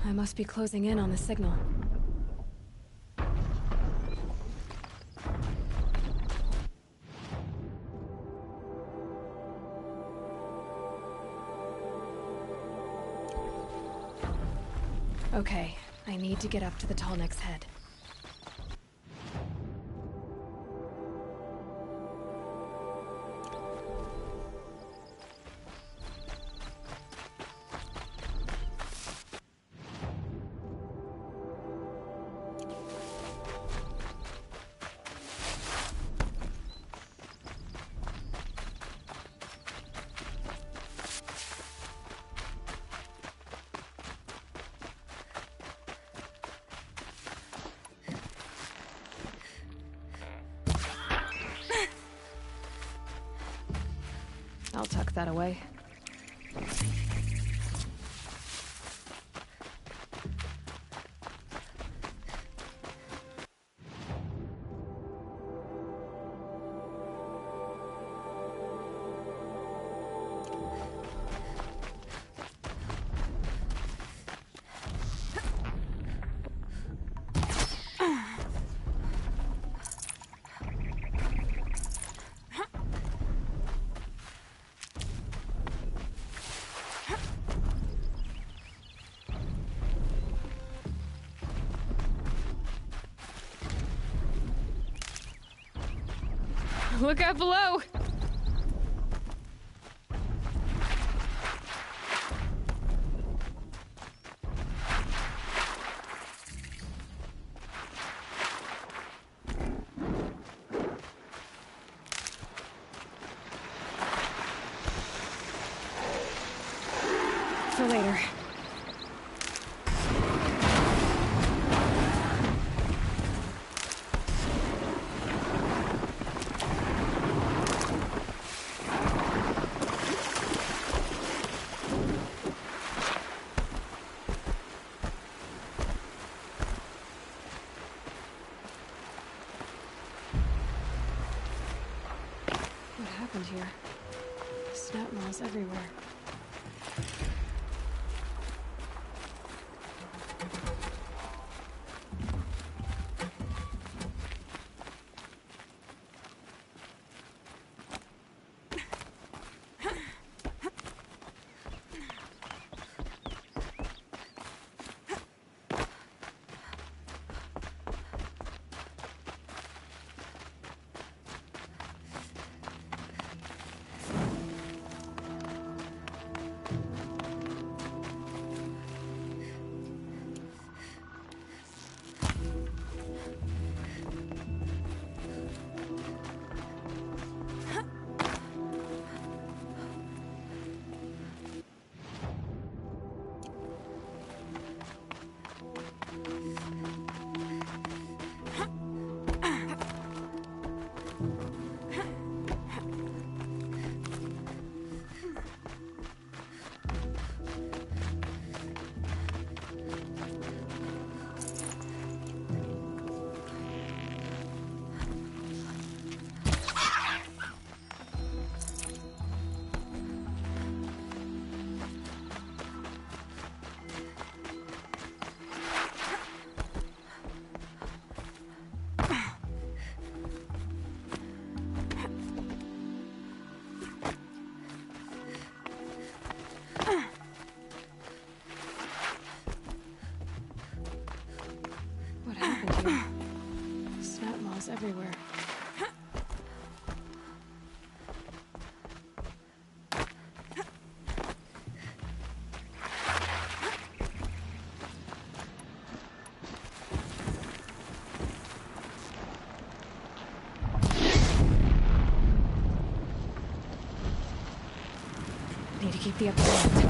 I must be closing in on the signal. Okay, I need to get up to the Tallneck's head. I'll tuck that away. Look out below! For later. What happened here? Snap moths everywhere. What happened here? Snap moths everywhere. Need to keep the upper hand.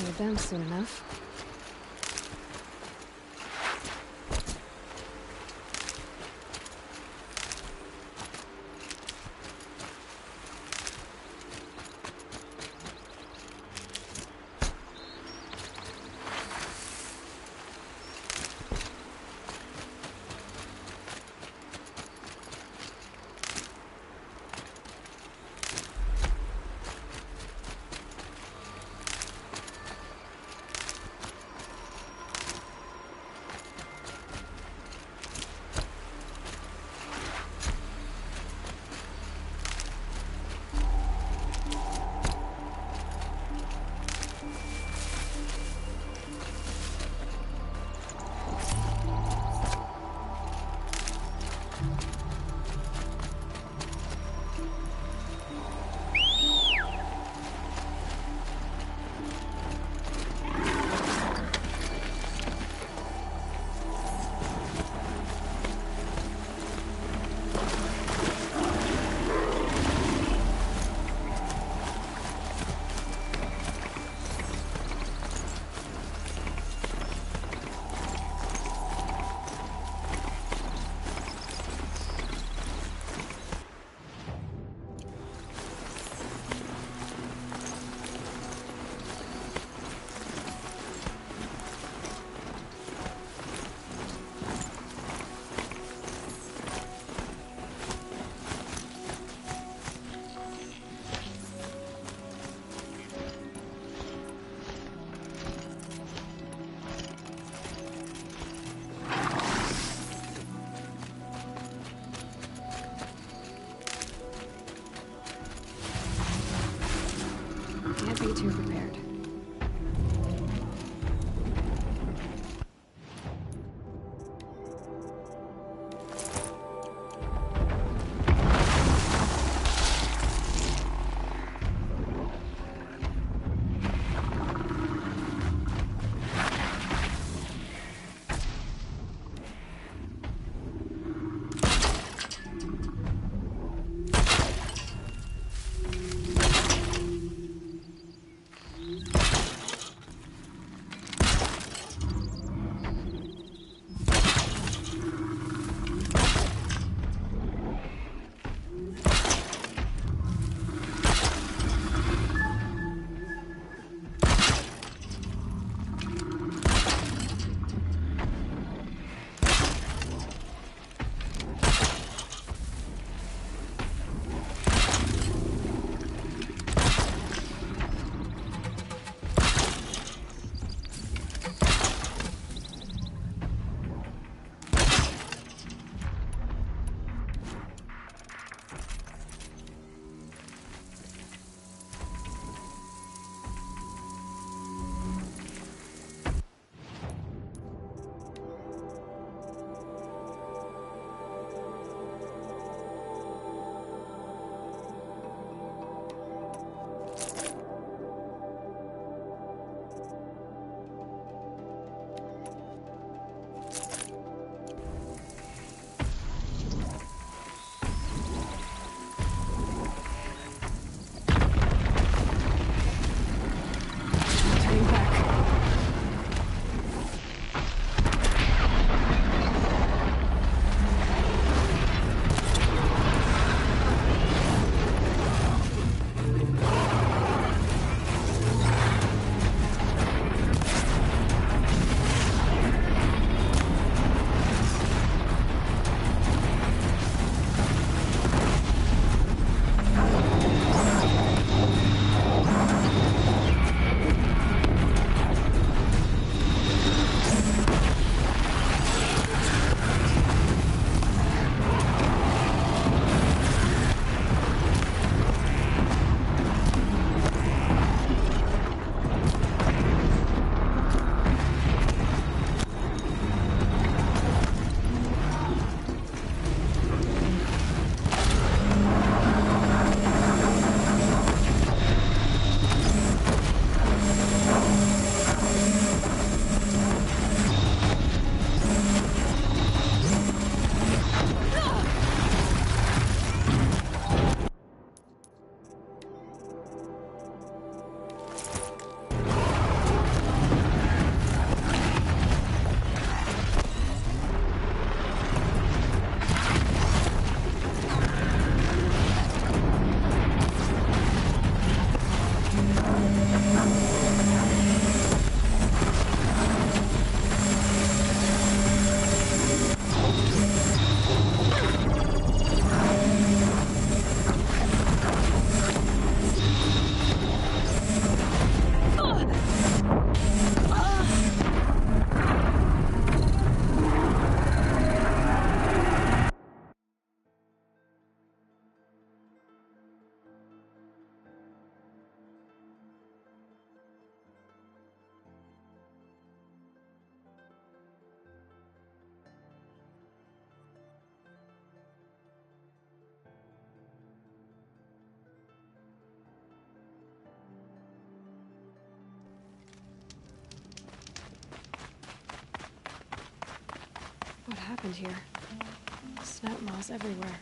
messing with them soon enough. happened here? Snout moss everywhere.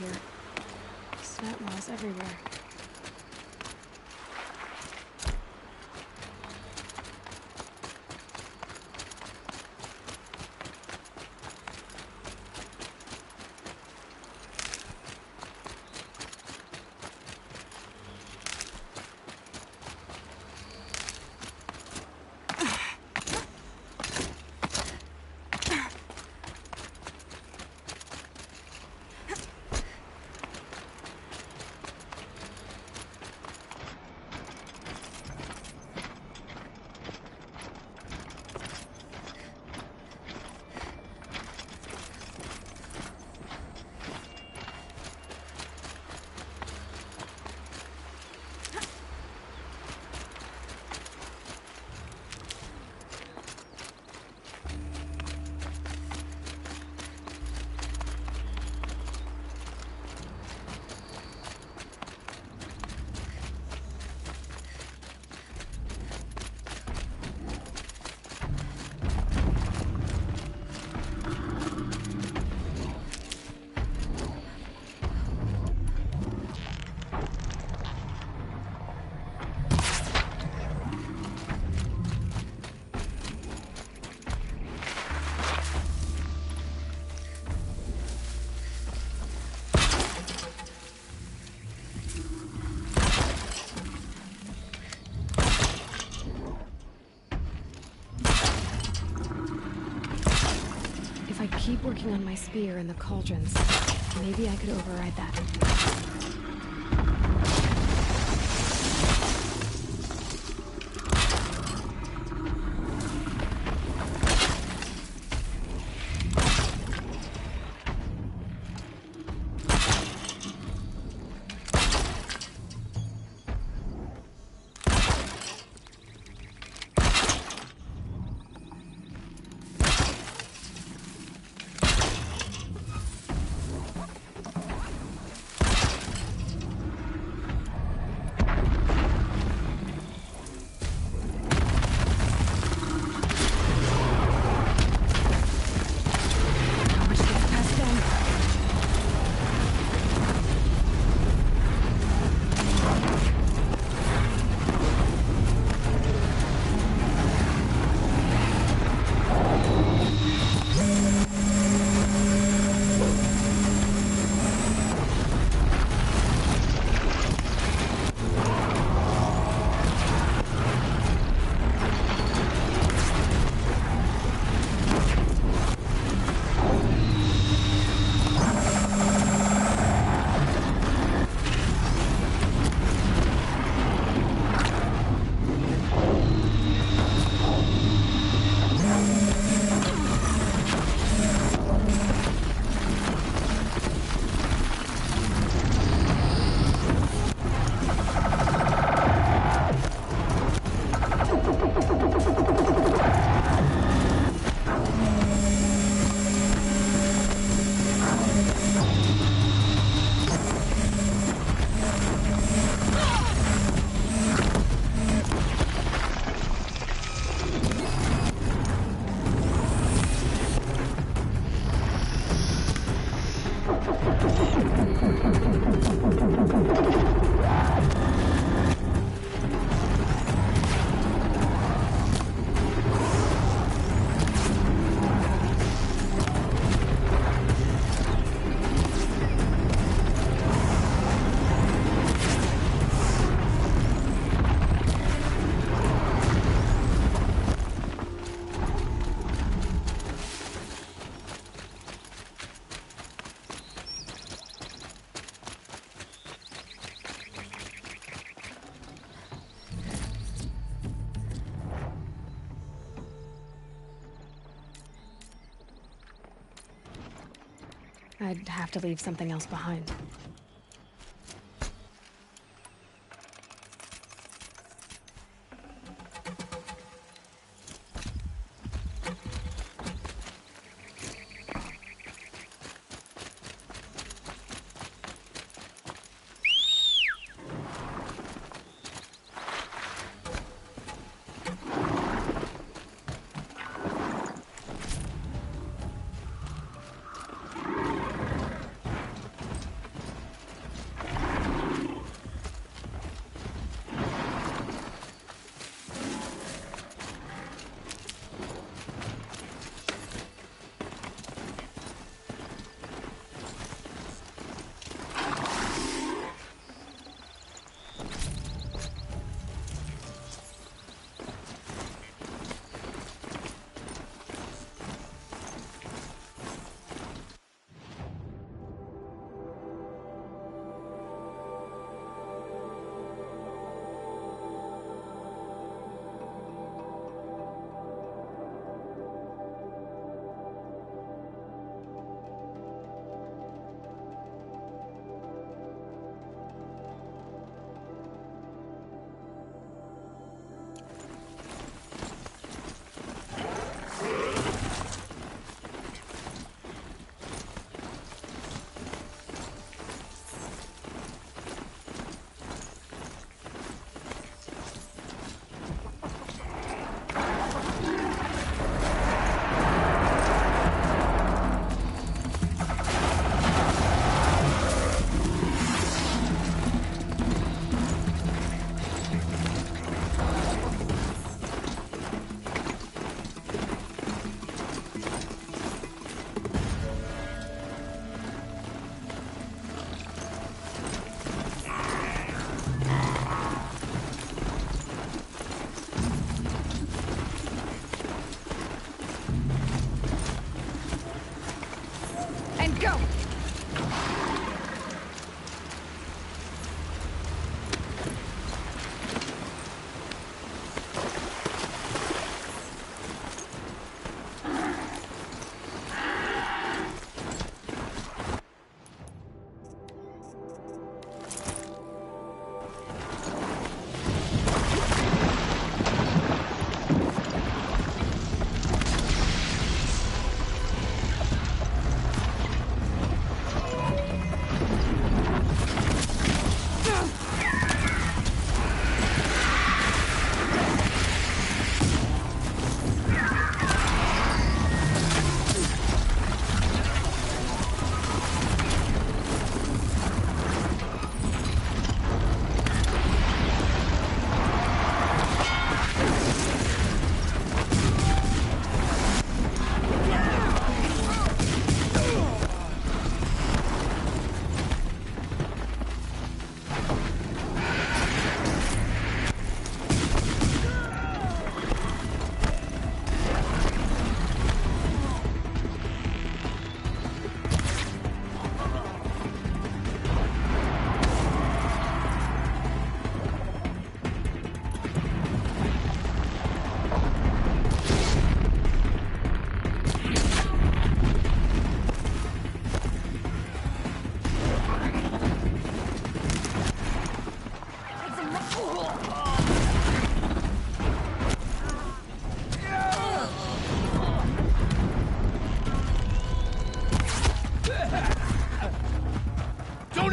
Here. Snout moss everywhere. Keep working on my spear and the cauldrons. Maybe I could override that. I'd have to leave something else behind.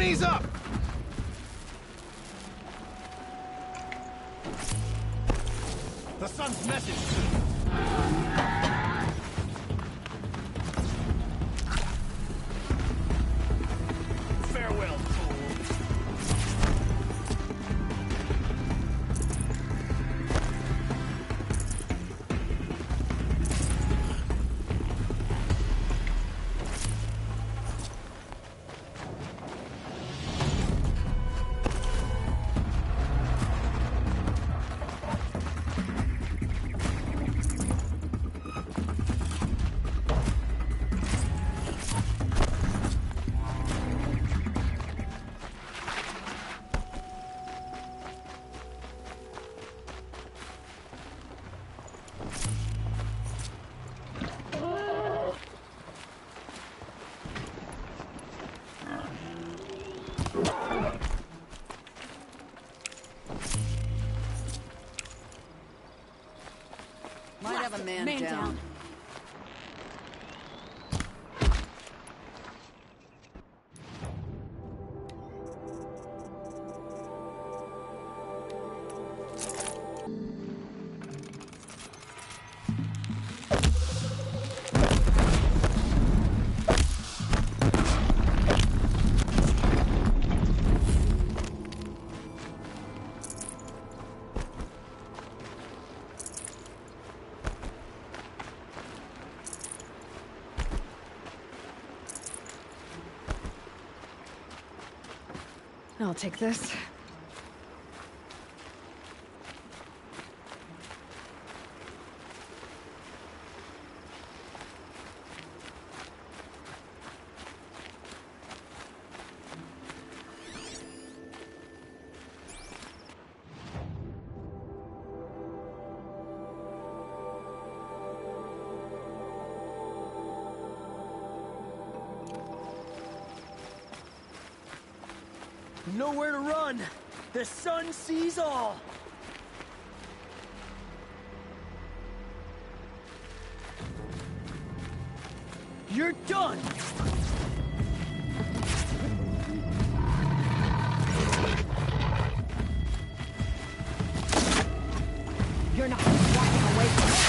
Ease up! The sun's message. Farewell, fool. have a man, Man down. I'll take this. Nowhere to run! The sun sees all! You're done! You're not walking away from it.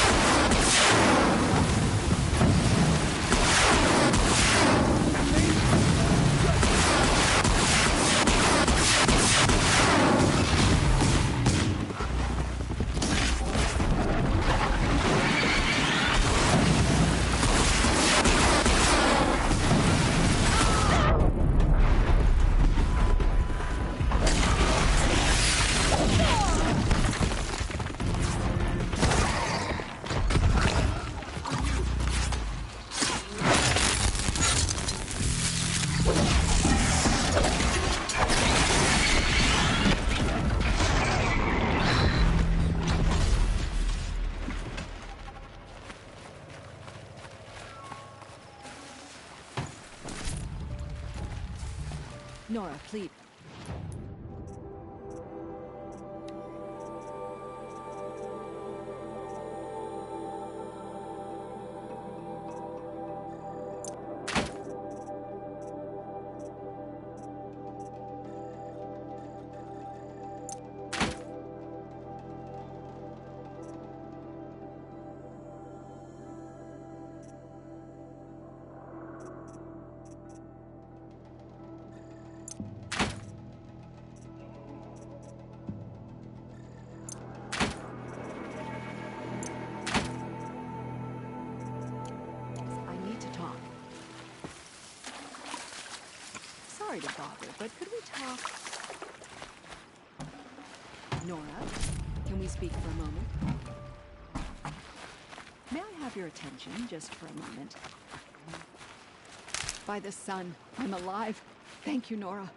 Nora, please. Sorry to bother, but could we talk? Nora, can we speak for a moment? May I have your attention just for a moment? By the sun, I'm alive. Thank you, Nora.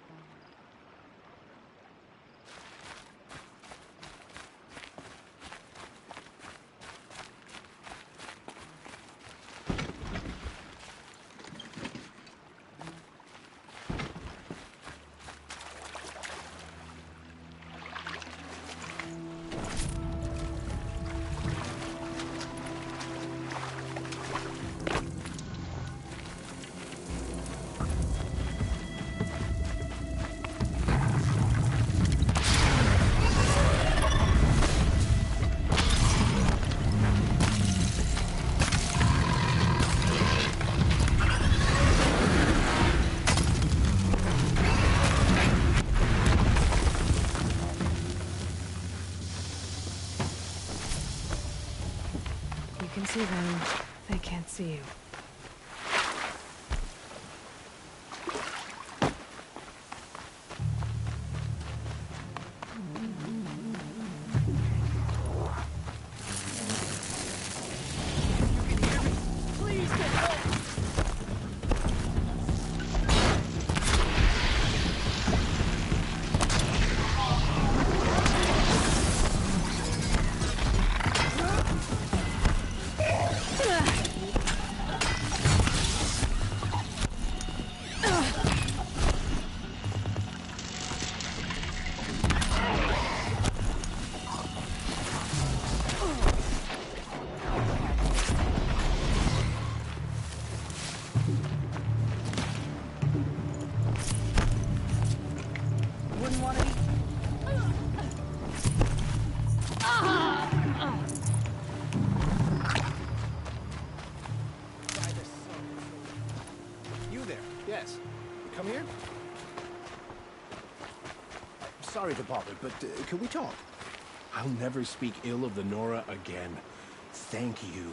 You can see them. They can't see you. Please get help! sorry to pop it, but can we talk? I'll never speak ill of the Nora again. Thank you.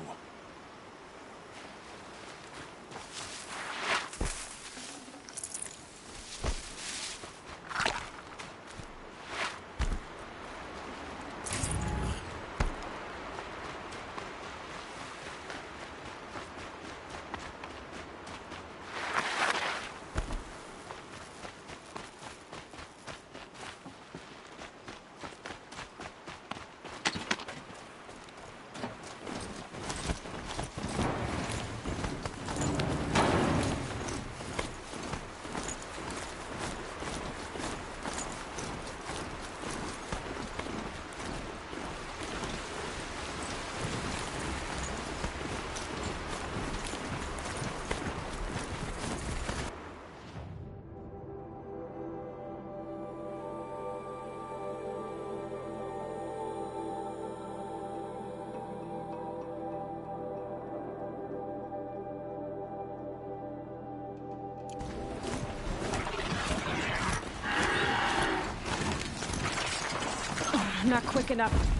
I'm not quick enough.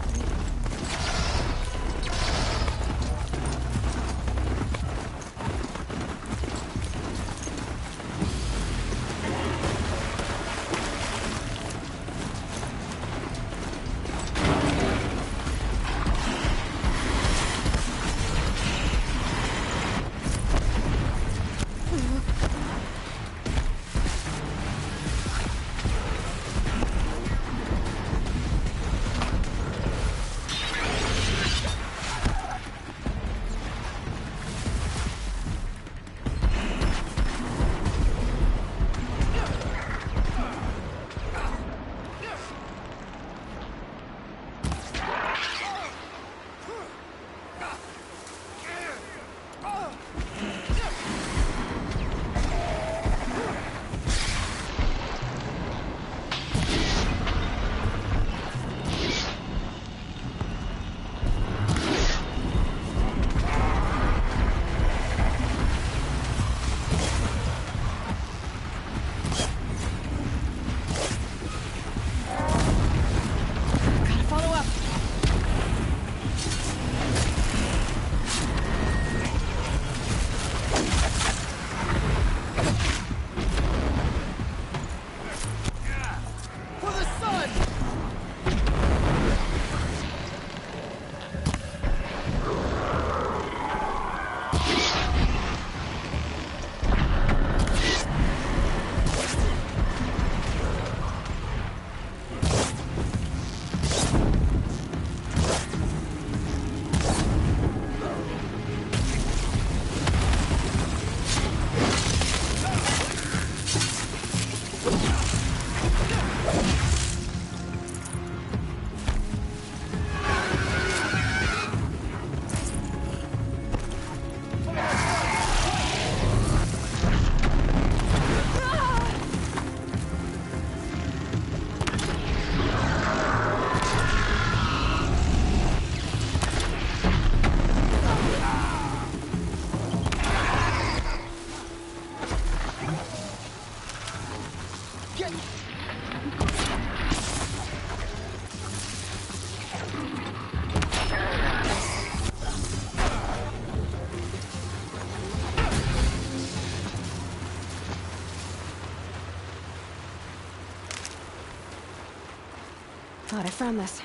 Thought I found this.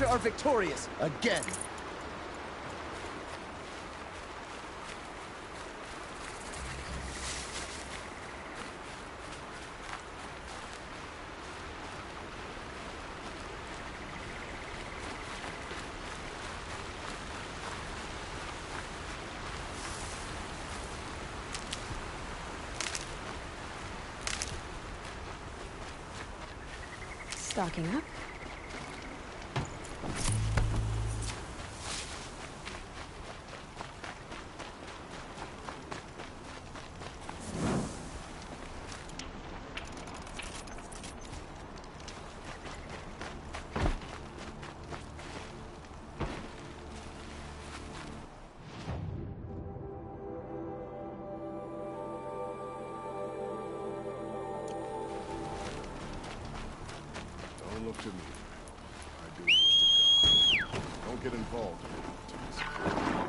Sparta are victorious, again. Stocking up. Don't look to me. I do it with the God. Don't get involved in politics.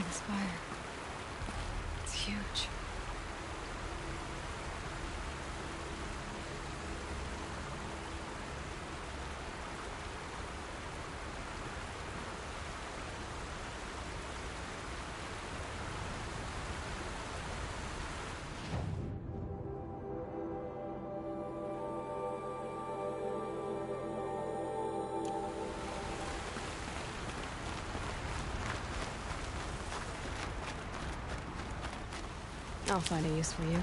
see the spire. It's huge. I'll find a use for you.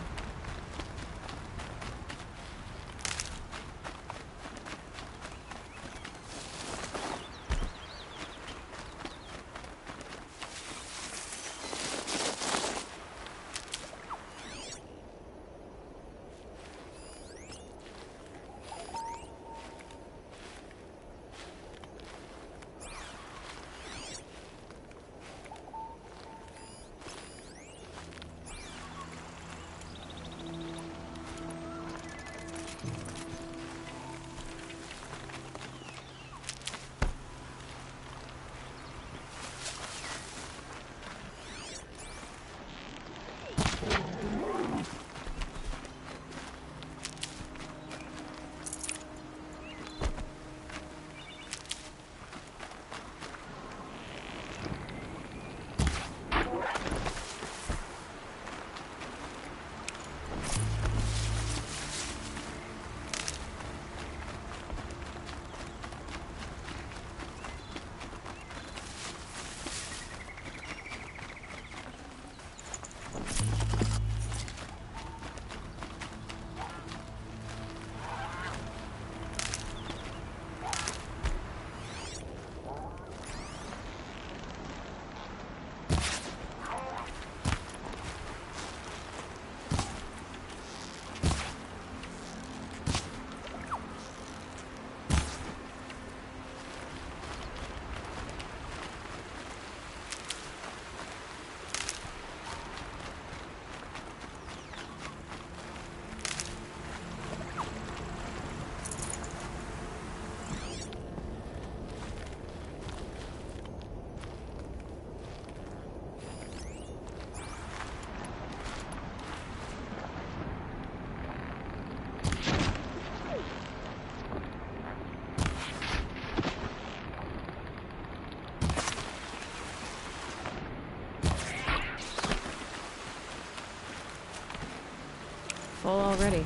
Full already.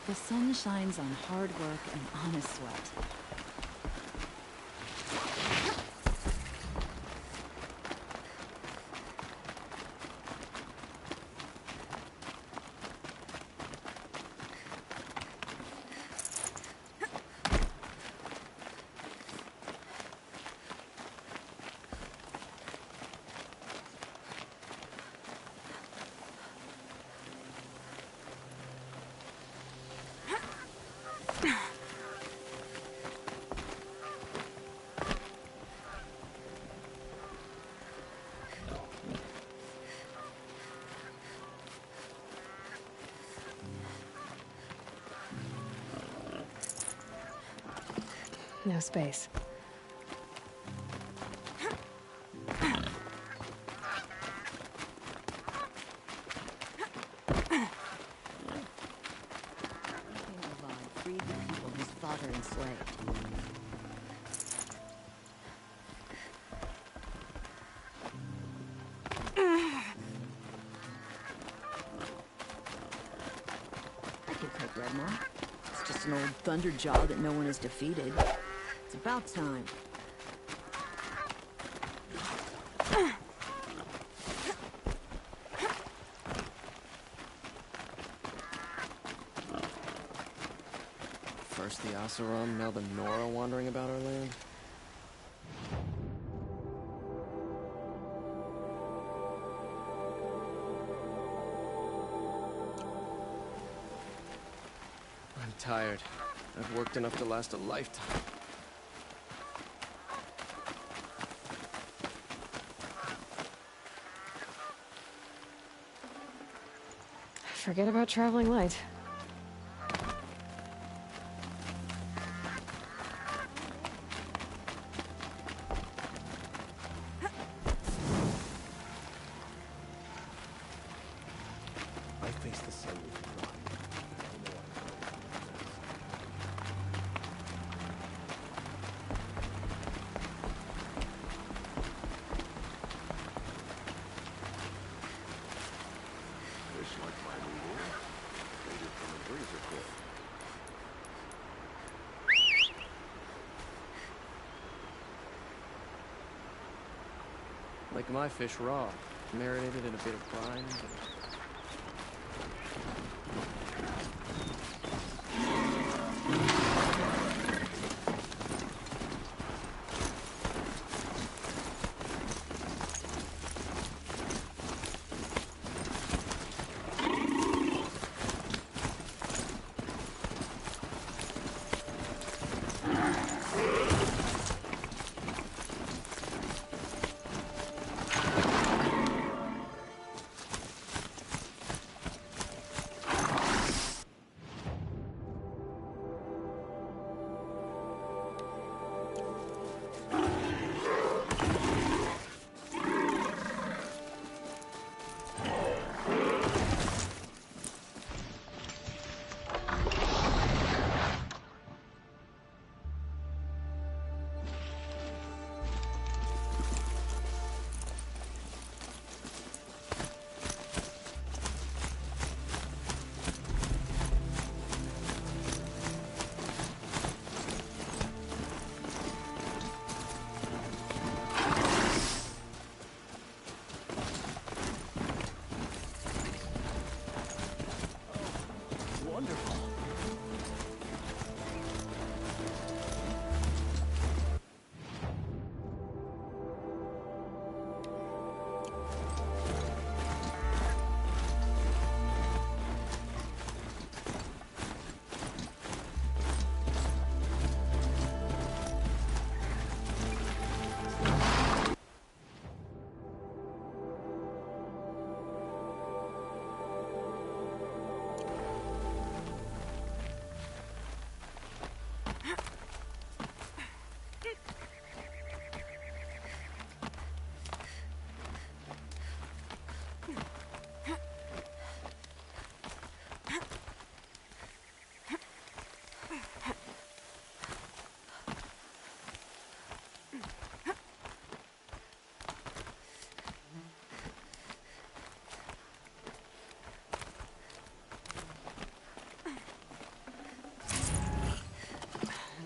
The sun shines on hard work and honest sweat. No space. Freed the people his father enslaved. I can take Redmore. It's just an old thunderjaw that no one has defeated. It's about time. First the Oseram, now the Nora wandering about our land. tired. I've worked enough to last a lifetime. Forget about traveling light. I face the sun with pride. Fish like my new one. Made it from a razor clip. Like my fish raw, marinated in a bit of brine. Wonderful.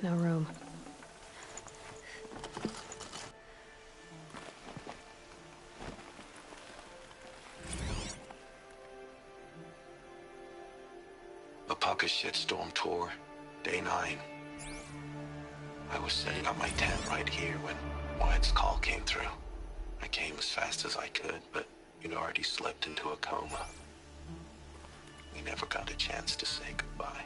No room. Apaka Shitstorm Tour, Day 9. I was setting up my tent right here when Wyatt's call came through. I came as fast as I could, but you'd already slipped into a coma. We never got a chance to say goodbye.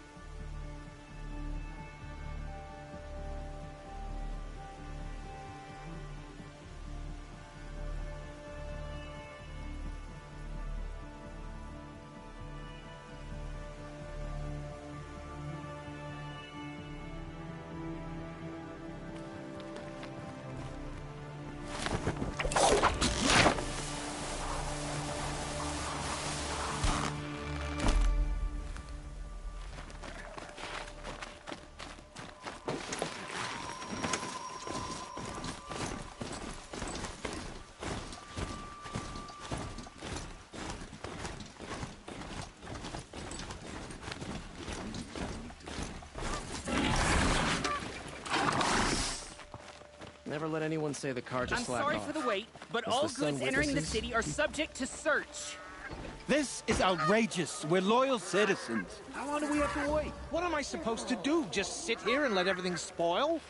Never let anyone say the car just I'm slacked sorry off. for the wait, but As all the sun goods entering the witnesses- city are subject to search. This is outrageous. We're loyal citizens. How long do we have to wait? What am I supposed to do? Just sit here and let everything spoil?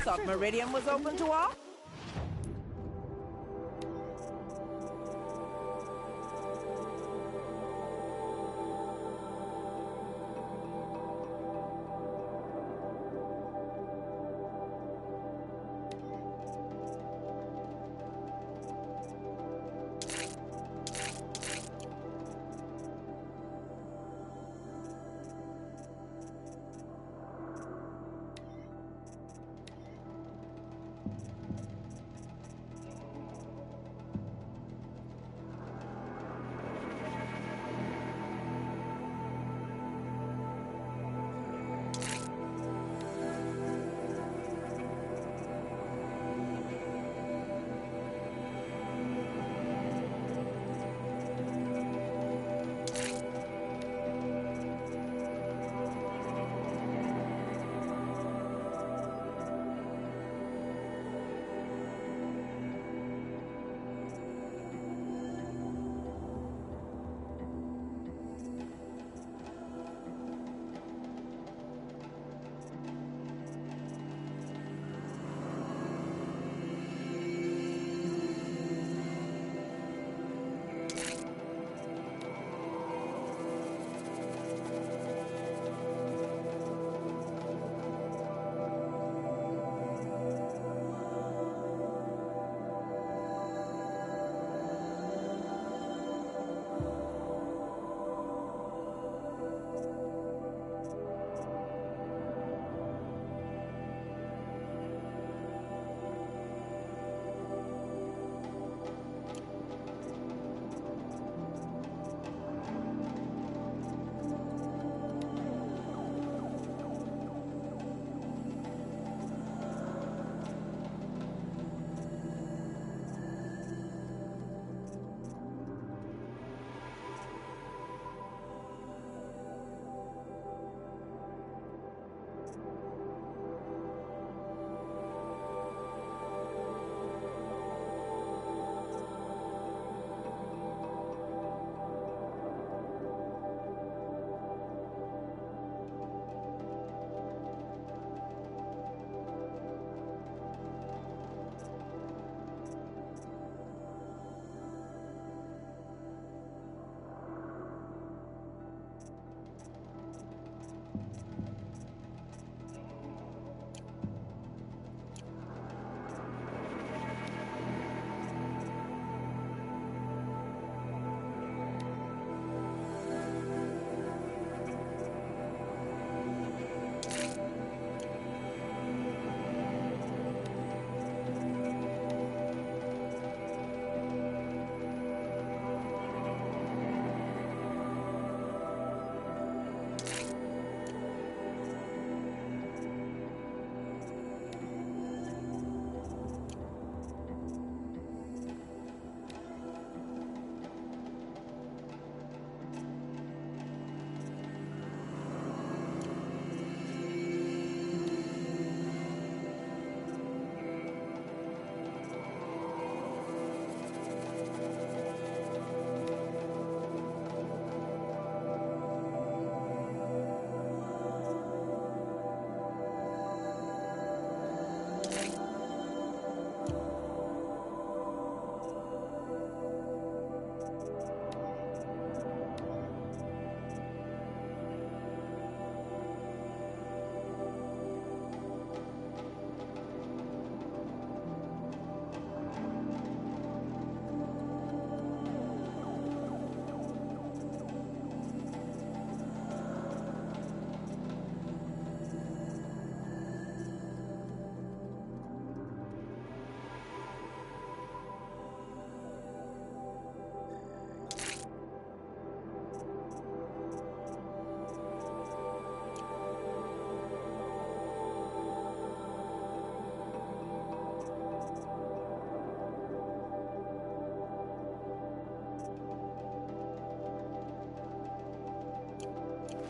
thought Meridian was open to all.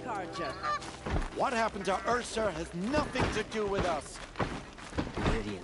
Carja. What happened to Ursa has nothing to do with us. Meridian.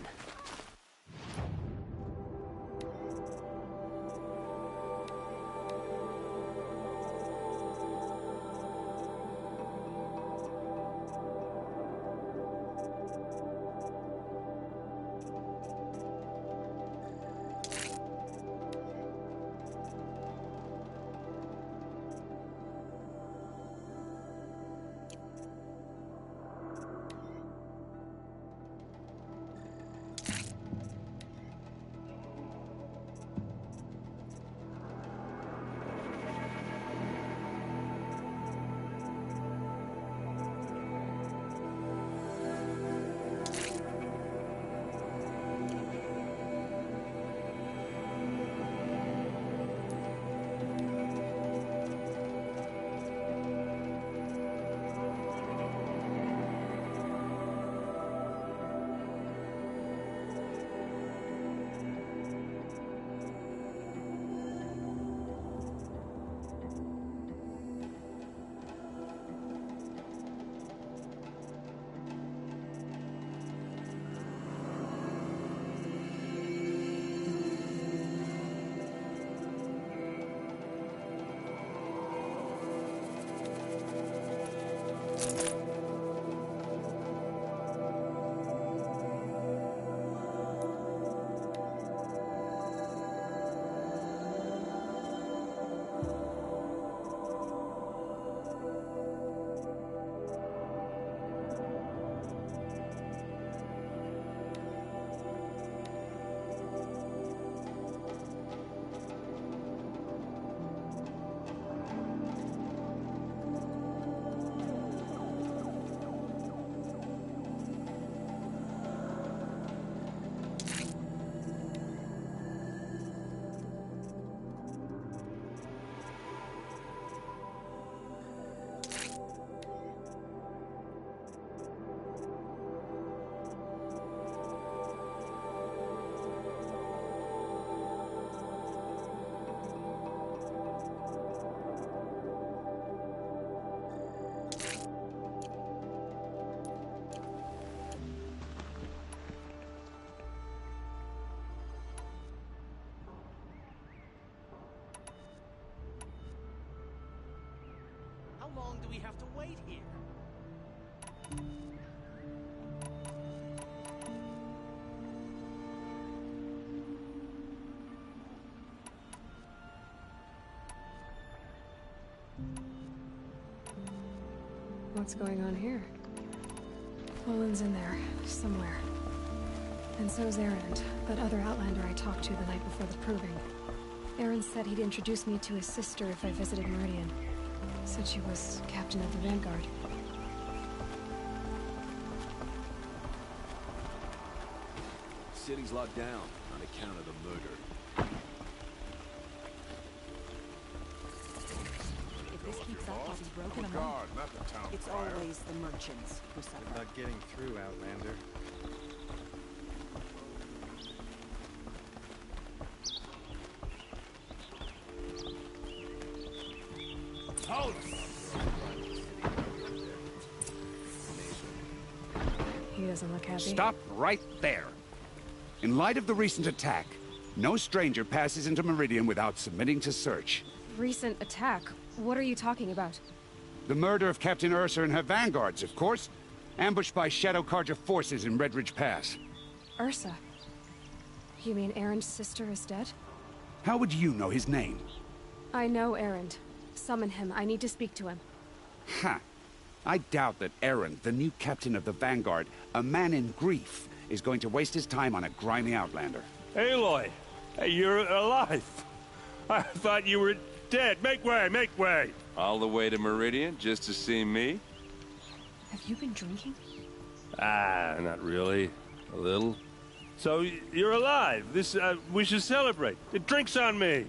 long do we have to wait here? What's going on here? Olin's in there, somewhere. And so's Erend, that other Outlander I talked to the night before the proving. Erend said he'd introduce me to his sister if I visited Meridian. Said she was captain of the Vanguard. City's locked down on account of the murder. If this keeps up, I'll be broken among. God, not the town It's crier. always the merchants who suffer. Not getting through, Outlander. He doesn't look happy. Stop right there. In light of the recent attack, no stranger passes into Meridian without submitting to search. Recent attack? What are you talking about? The murder of Captain Ursa and her vanguards, of course. Ambushed by Shadow Carja forces in Redridge Pass. Ursa? You mean Erend's sister is dead? How would you know his name? I know Erend. Summon him. I need to speak to him. Ha! I doubt that Erend, the new captain of the Vanguard, a man in grief, is going to waste his time on a grimy Outlander. Aloy! Hey, you're alive! I thought you were dead. Make way, make way! All the way to Meridian just to see me? Have you been drinking? Ah, not really. A little. So, you're alive. We should celebrate. The drink's on me!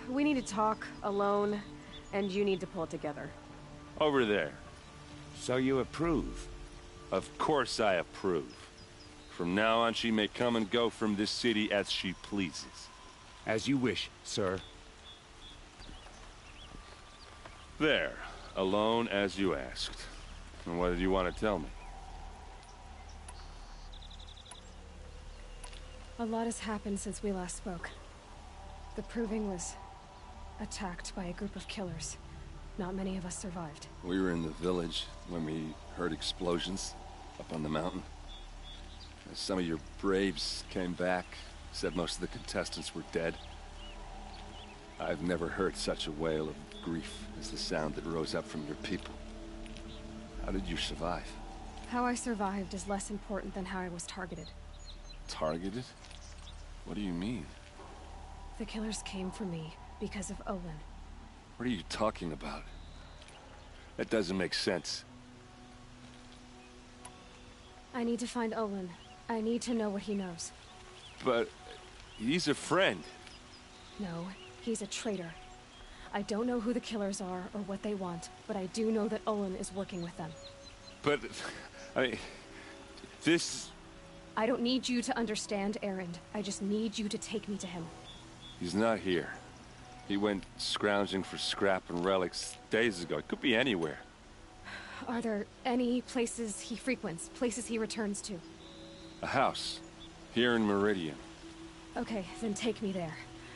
We need to talk, alone, and you need to pull it together. Over there. So you approve? Of course I approve. From now on, she may come and go from this city as she pleases. As you wish, sir. There. Alone as you asked. And what did you want to tell me? A lot has happened since we last spoke. The Proving was attacked by a group of killers. Not many of us survived. We were in the village when we heard explosions up on the mountain. Some of your braves came back, said most of the contestants were dead. I've never heard such a wail of grief as the sound that rose up from your people. How did you survive? How I survived is less important than how I was targeted. Targeted? What do you mean? The killers came for me because of Olin. What are you talking about? That doesn't make sense. I need to find Olin. I need to know what he knows. But he's a friend. No, he's a traitor. I don't know who the killers are or what they want, but I do know that Olin is working with them. But, I mean, this... I don't need you to understand, Erend. I just need you to take me to him. He's not here. He went scrounging for scrap and relics days ago. It could be anywhere. Are there any places he frequents, places he returns to? A house. Here in Meridian. Okay, then take me there.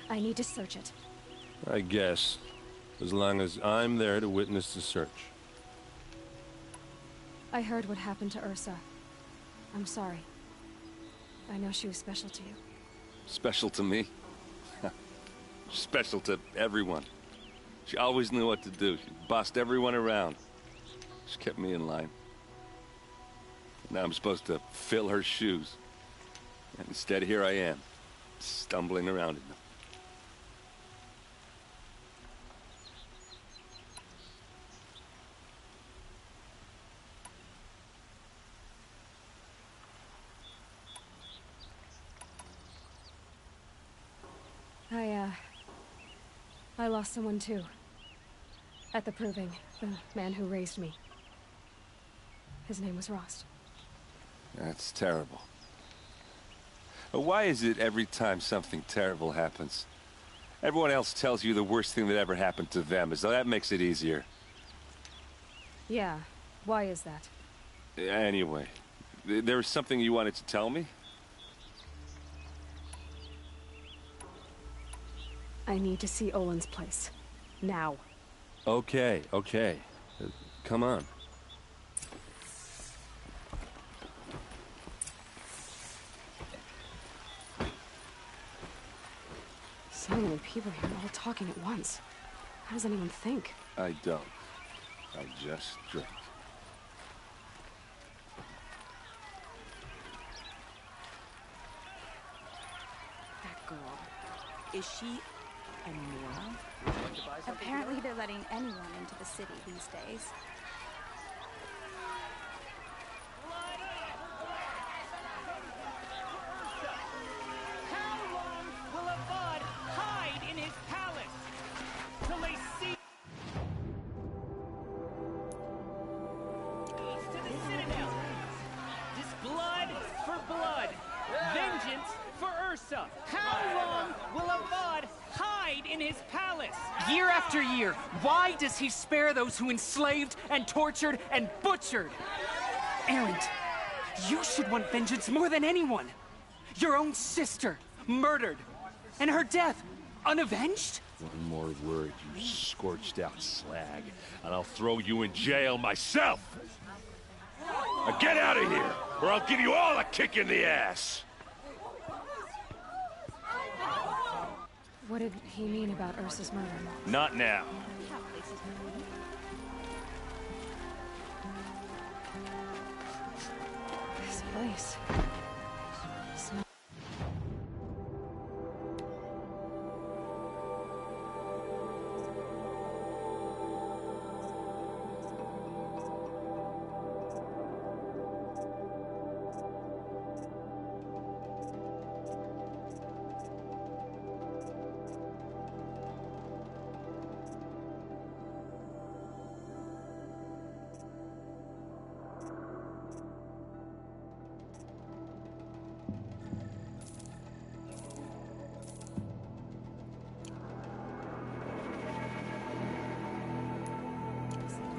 I need to search it. I guess. As long as I'm there to witness the search. I heard what happened to Ursa. I'm sorry. I know she was special to you. Special to me? Special to everyone. She always knew what to do. She bossed everyone around. She kept me in line. Now I'm supposed to fill her shoes. And instead, here I am, stumbling around in them. I lost someone too. At the Proving, the man who raised me. His name was Rost. That's terrible. But why is it every time something terrible happens, everyone else tells you the worst thing that ever happened to them, as though that makes it easier? Yeah, why is that? Anyway, there was something you wanted to tell me? I need to see Olin's place. Now. Okay, okay. Come on. So many people here, all talking at once. How does anyone think? I don't. I just drink. That girl. Is she a Nora? Apparently they're letting anyone into the city these days. How long will Avad hide in his palace? Till they see... To the Citadel! This blood for blood! Vengeance for Ursa! How long will Avad hide in his palace? Year after year, why does he spare those who enslaved and tortured and butchered? Erend, you should want vengeance more than anyone. Your own sister, murdered, and her death, unavenged? One more word, you scorched out slag, and I'll throw you in jail myself! Now get out of here, or I'll give you all a kick in the ass! What did he mean about Ursa's murder? Not now. This place. Smell.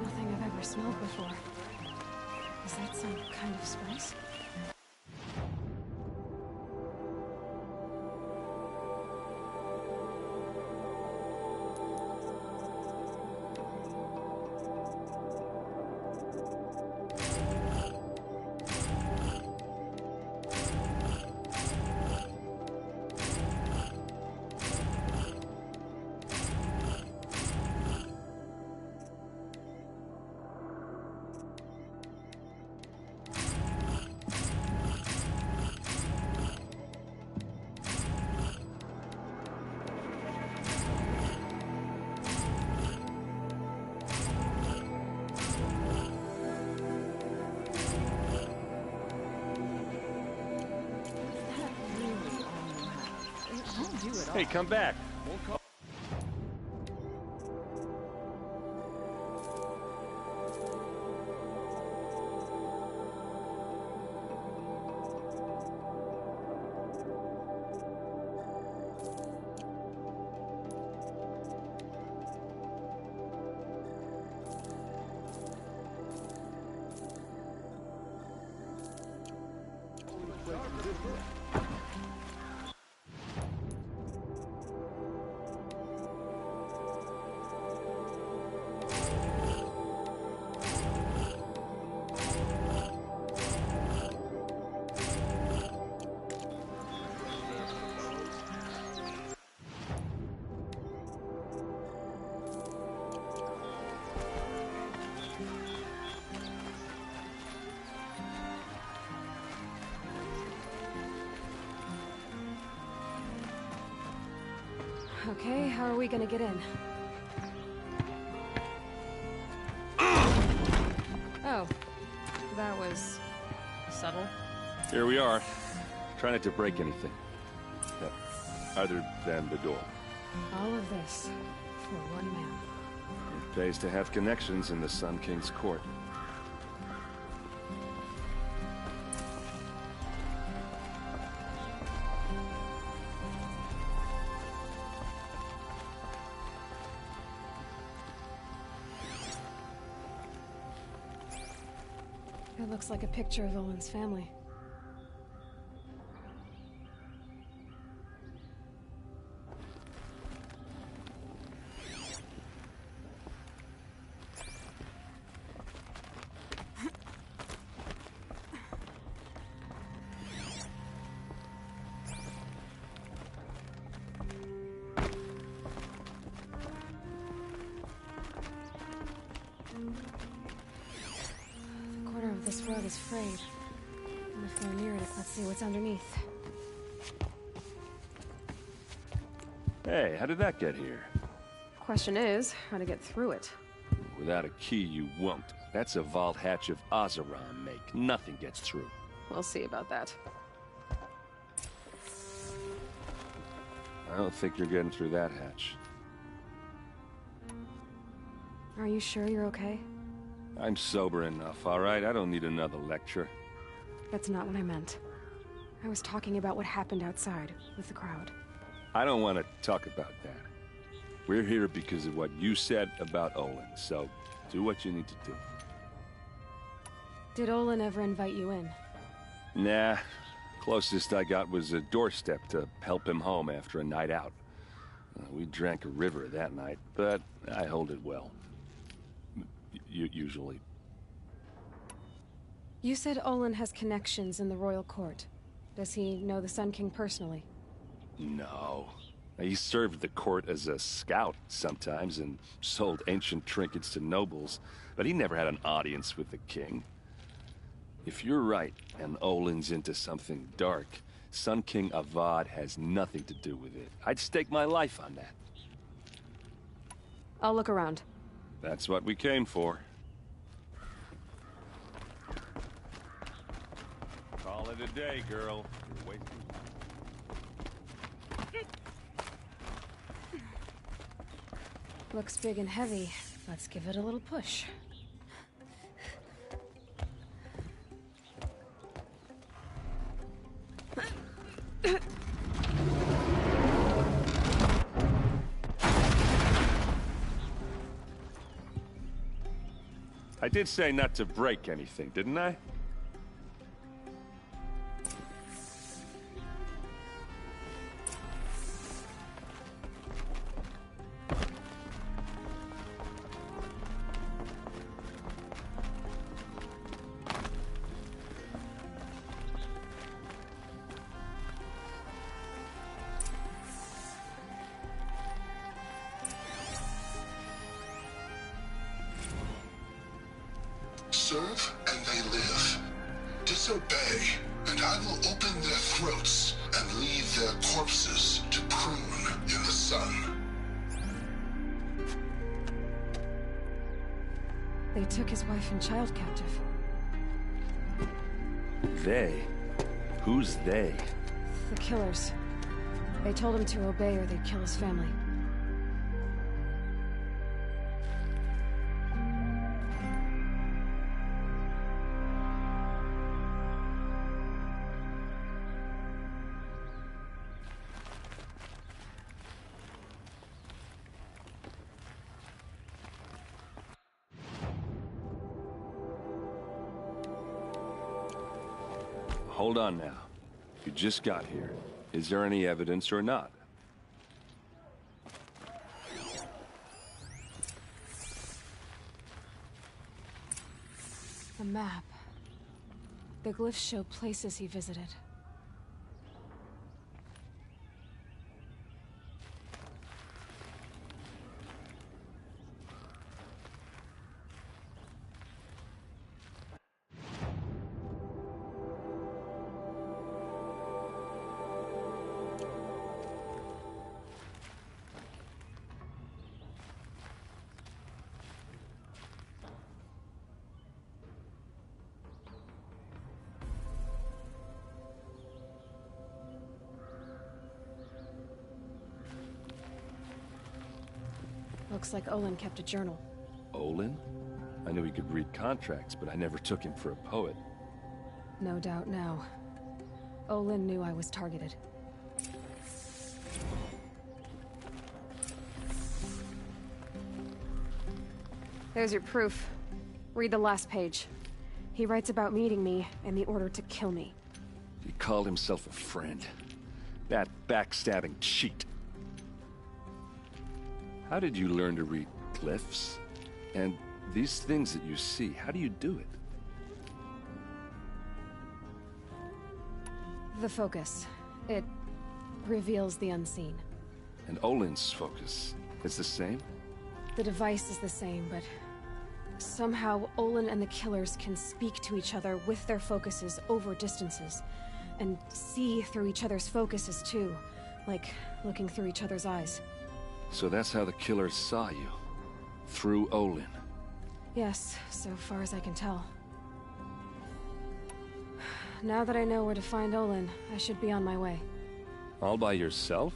Nothing I've ever smelled before. Is that some kind of spice? Hey, come back. Okay, how are we gonna get in? Oh, that was subtle. Here we are. Try not to break anything. Other than the door. All of this for one man. It pays to have connections in the Sun King's court. It looks like a picture of Olin's family. The corner of this rug is frayed. And if we're near it, let's see what's underneath. Hey, how did that get here? Question is, how to get through it. Without a key, you won't. That's a vault hatch of Oseram make. Nothing gets through. We'll see about that. I don't think you're getting through that hatch. Are you sure you're okay? I'm sober enough, all right? I don't need another lecture. That's not what I meant. I was talking about what happened outside, with the crowd. I don't want to talk about that. We're here because of what you said about Olin, so do what you need to do. Did Olin ever invite you in? Nah. Closest I got was a doorstep to help him home after a night out. We drank a river that night, but I hold it well. Usually. You said Olin has connections in the royal court. Does he know the Sun King personally? No. He served the court as a scout sometimes and sold ancient trinkets to nobles, but he never had an audience with the king. If you're right, and Olin's into something dark, Sun King Avad has nothing to do with it. I'd stake my life on that. I'll look around. That's what we came for. Call it a day, girl. You're waiting. Looks big and heavy. Let's give it a little push. I did say not to break anything, didn't I? Serve and they live. Disobey, and I will open their throats and leave their corpses to prune in the sun. They took his wife and child captive. They? Who's they? The killers. They told him to obey or they'd kill his family. Hold on now. You just got here. Is there any evidence or not? A map. The glyphs show places he visited. Looks like Olin kept a journal. Olin? I knew he could read contracts, but I never took him for a poet. No doubt now. Olin knew I was targeted. There's your proof. Read the last page. He writes about meeting me and the order to kill me. He called himself a friend. That backstabbing cheat. How did you learn to read glyphs? And these things that you see, how do you do it? The focus. It reveals the unseen. And Olin's focus is the same? The device is the same, but Somehow, Olin and the killers can speak to each other with their focuses over distances. And see through each other's focuses, too. Like, looking through each other's eyes. So that's how the killers saw you? Through Olin? Yes, so far as I can tell. Now that I know where to find Olin, I should be on my way. All by yourself?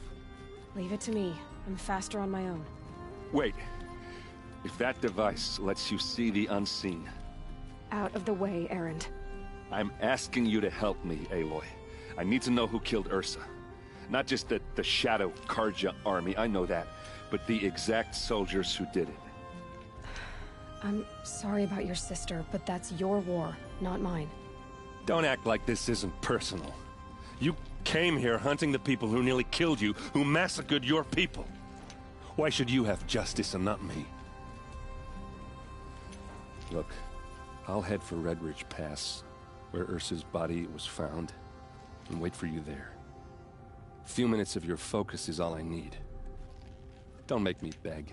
Leave it to me. I'm faster on my own. Wait. If that device lets you see the unseen... Out of the way, Erend. I'm asking you to help me, Aloy. I need to know who killed Ursa. Not just the Shadow Karja army, I know that, but the exact soldiers who did it. I'm sorry about your sister, but that's your war, not mine. Don't act like this isn't personal. You came here hunting the people who nearly killed you, who massacred your people. Why should you have justice and not me? Look, I'll head for Red Ridge Pass, where Ursa's body was found, and wait for you there. A few minutes of your focus is all I need. Don't make me beg.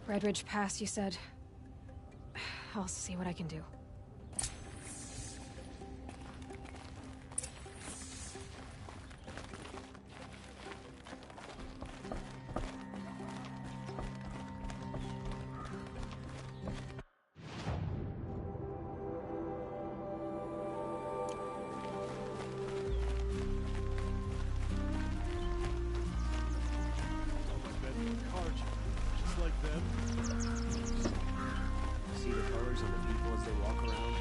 Red Ridge Pass, you said? I'll see what I can do. Just like them. See the colors on the people as they walk around?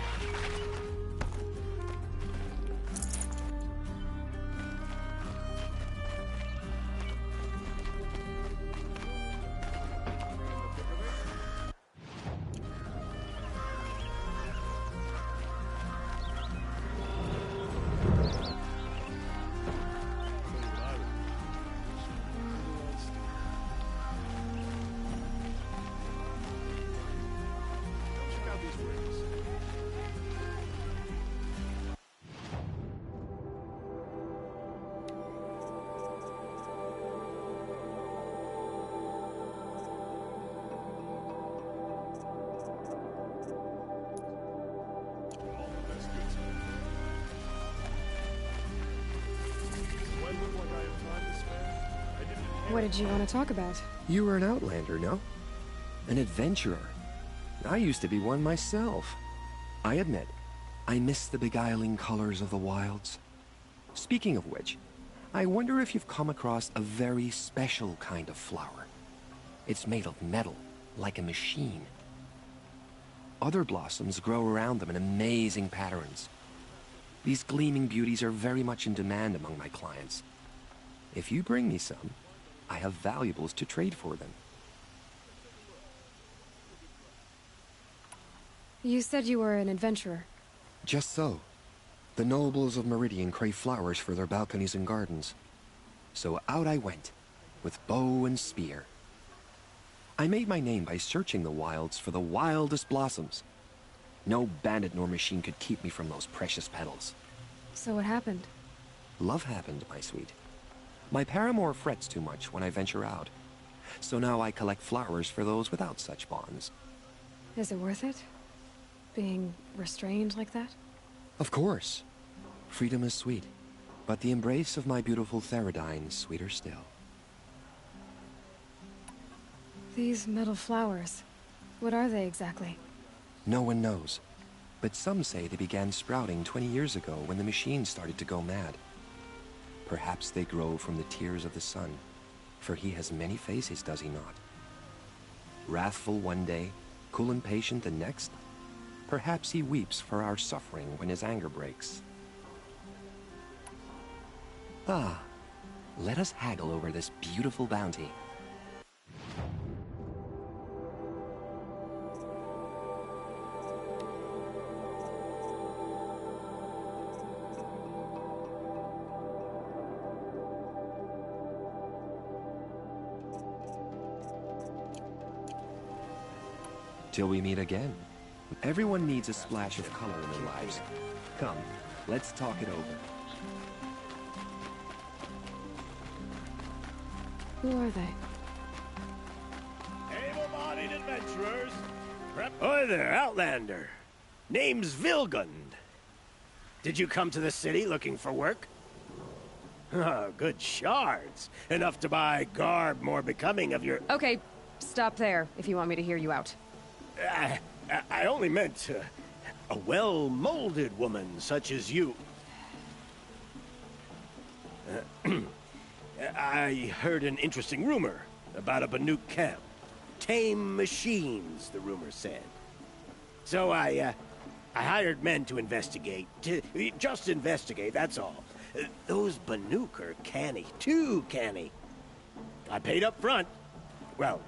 What did you want to talk about? You were an outlander, no? An adventurer. I used to be one myself. I admit, I miss the beguiling colors of the wilds. Speaking of which, I wonder if you've come across a very special kind of flower. It's made of metal, like a machine. Other blossoms grow around them in amazing patterns. These gleaming beauties are very much in demand among my clients. If you bring me some, I have valuables to trade for them. You said you were an adventurer. Just so. The nobles of Meridian crave flowers for their balconies and gardens. So out I went, with bow and spear. I made my name by searching the wilds for the wildest blossoms. No bandit nor machine could keep me from those precious petals. So what happened? Love happened, my sweet. My paramour frets too much when I venture out. So now I collect flowers for those without such bonds. Is it worth it? Being restrained like that? Of course. Freedom is sweet, but the embrace of my beautiful Theradine is sweeter still. These metal flowers, what are they exactly? No one knows, but some say they began sprouting 20 years ago when the machines started to go mad. Perhaps they grow from the tears of the sun, for he has many faces, does he not? Wrathful one day, cool and patient the next. Perhaps he weeps for our suffering when his anger breaks. Ah, let us haggle over this beautiful bounty. Till we meet again. Everyone needs a splash of color in their lives. Come, let's talk it over. Who are they? Able-bodied adventurers, Hi there, Outlander. Name's Vilgund. Did you come to the city looking for work? Oh, good shards. Enough to buy garb more becoming of your... Okay, stop there if you want me to hear you out. I only meant a well-molded woman such as you. I heard an interesting rumor about a Banuk camp. Tame machines, the rumor said. So I hired men to investigate. Just investigate, that's all. Those Banuk are canny, too canny. I paid up front. Well,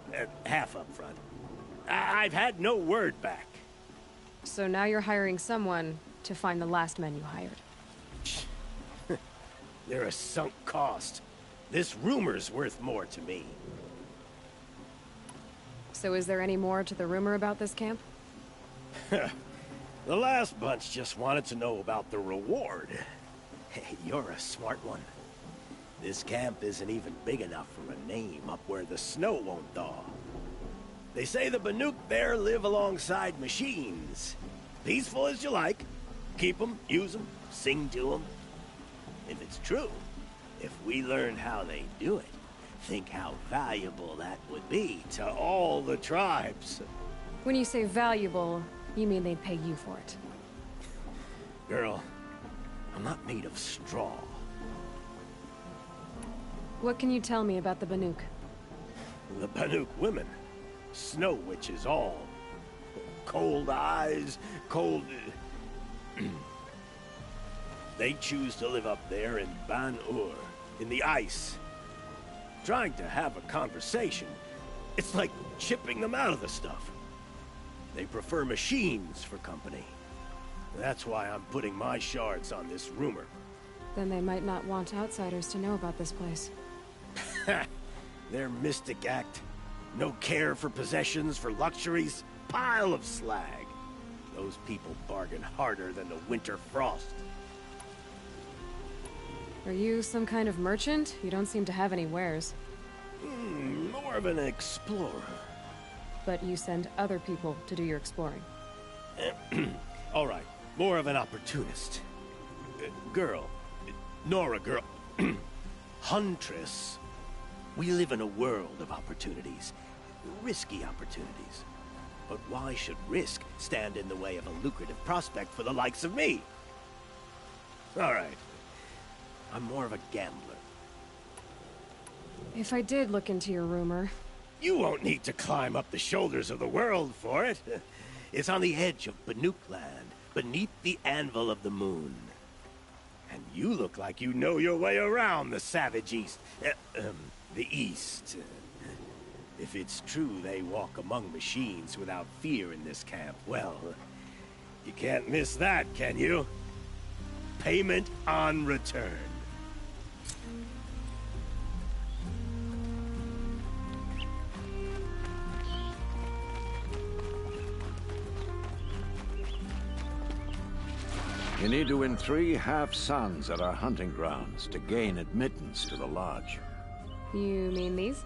half up front. I've had no word back. So now you're hiring someone to find the last men you hired. They're a sunk cost. This rumor's worth more to me. So is there any more to the rumor about this camp? The last bunch just wanted to know about the reward. Hey, you're a smart one. This camp isn't even big enough for a name up where the snow won't thaw. They say the Banuk there live alongside machines. Peaceful as you like. Keep them, use them, sing to them. If it's true, if we learned how they do it, think how valuable that would be to all the tribes. When you say valuable, you mean they'd pay you for it. Girl, I'm not made of straw. What can you tell me about the Banuk? The Banuk women. Snow witches all. Cold eyes, cold... They choose to live up there in Ban-Ur, in the ice. Trying to have a conversation, it's like chipping them out of the stuff. They prefer machines for company. That's why I'm putting my shards on this rumor. Then they might not want outsiders to know about this place. Their mystic act. No care for possessions, for luxuries. Pile of slag. Those people bargain harder than the winter frost. Are you some kind of merchant? You don't seem to have any wares. More of an explorer. But you send other people to do your exploring. All right, more of an opportunist. Girl. Nora girl. Huntress. We live in a world of opportunities. Risky opportunities. But why should risk stand in the way of a lucrative prospect for the likes of me? All right. I'm more of a gambler. If I did look into your rumor... You won't need to climb up the shoulders of the world for it. It's on the edge of Banuk land, beneath the anvil of the moon. And you look like you know your way around the savage east. The east. If it's true they walk among machines without fear in this camp, well, you can't miss that, can you? Payment on return. You need to win 3 half-suns at our hunting grounds to gain admittance to the lodge. You mean these?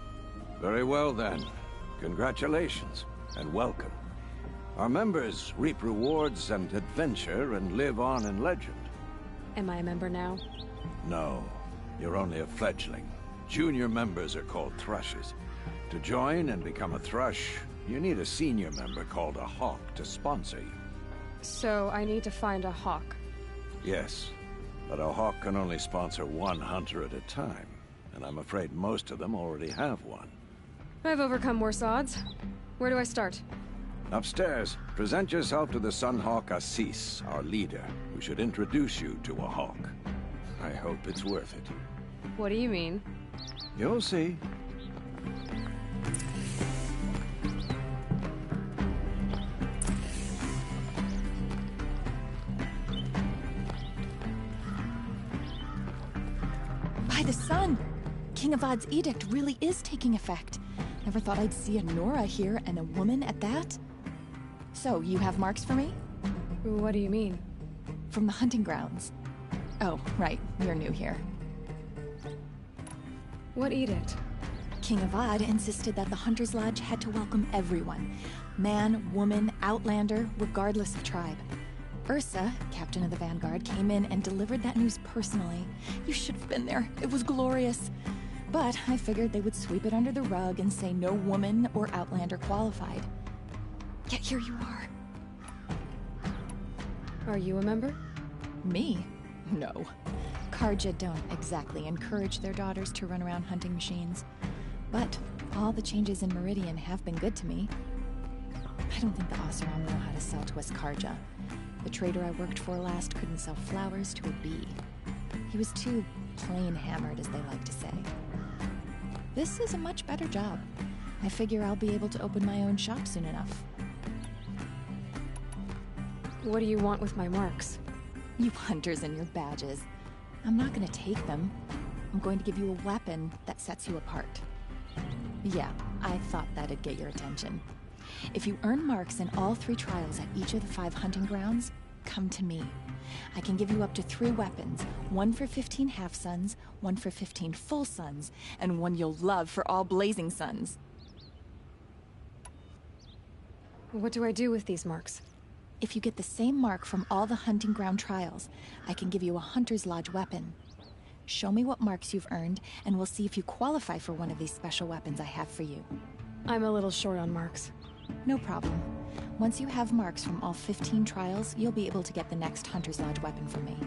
Very well, then. Congratulations, and welcome. Our members reap rewards and adventure and live on in legend. Am I a member now? No, you're only a fledgling. Junior members are called thrushes. To join and become a thrush, you need a senior member called a hawk to sponsor you. So I need to find a hawk. Yes, but a hawk can only sponsor 1 hunter at a time, and I'm afraid most of them already have one. I've overcome worse odds. Where do I start? Upstairs, present yourself to the Sunhawk Assis, our leader, who should introduce you to a hawk. I hope it's worth it. What do you mean? You'll see. By the sun! King Avad's edict really is taking effect. Never thought I'd see a Nora here, and a woman at that. So, you have marks for me? What do you mean? From the hunting grounds. Oh, right. You're new here. What edict? King Avad insisted that the Hunter's Lodge had to welcome everyone. Man, woman, outlander, regardless of tribe. Ursa, captain of the Vanguard, came in and delivered that news personally. You should have been there. It was glorious. But I figured they would sweep it under the rug and say no woman or outlander qualified. Yet here you are. Are you a member? Me? No. Carja don't exactly encourage their daughters to run around hunting machines. But all the changes in Meridian have been good to me. I don't think the Oseram know how to sell to us Carja. The trader I worked for last couldn't sell flowers to a bee. He was too plain hammered, as they like to say. This is a much better job. I figure I'll be able to open my own shop soon enough. What do you want with my marks? You hunters and your badges. I'm not gonna take them. I'm going to give you a weapon that sets you apart. Yeah, I thought that'd get your attention. If you earn marks in all 3 trials at each of the 5 hunting grounds, come to me. I can give you up to 3 weapons, 1 for 15 half-suns, 1 for 15 full suns, and 1 you'll love for all blazing suns. What do I do with these marks? If you get the same mark from all the hunting ground trials, I can give you a Hunter's Lodge weapon. Show me what marks you've earned, and we'll see if you qualify for one of these special weapons I have for you. I'm a little short on marks. No problem. Once you have marks from all 15 trials, you'll be able to get the next Hunter's Lodge weapon from me.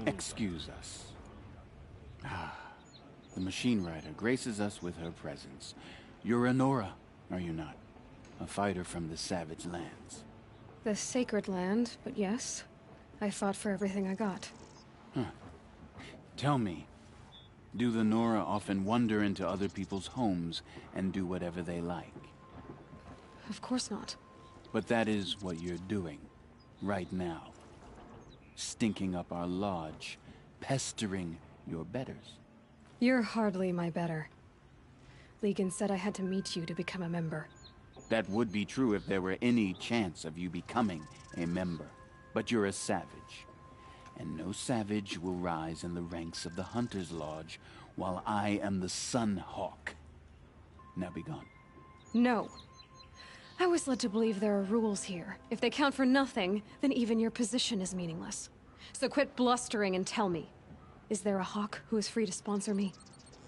Excuse us. The machine rider graces us with her presence. You're Anora, are you not? A fighter from the Savage Lands. The Sacred Land, but yes. I fought for everything I got. Huh. Tell me, do the Nora often wander into other people's homes and do whatever they like? Of course not. But that is what you're doing, right now. Stinking up our lodge, pestering your betters. You're hardly my better. Legan said I had to meet you to become a member. That would be true if there were any chance of you becoming a member. But you're a savage. And no savage will rise in the ranks of the Hunter's Lodge while I am the Sun Hawk. Now be gone. No. I was led to believe there are rules here. If they count for nothing, then even your position is meaningless. So quit blustering and tell me. Is there a hawk who is free to sponsor me?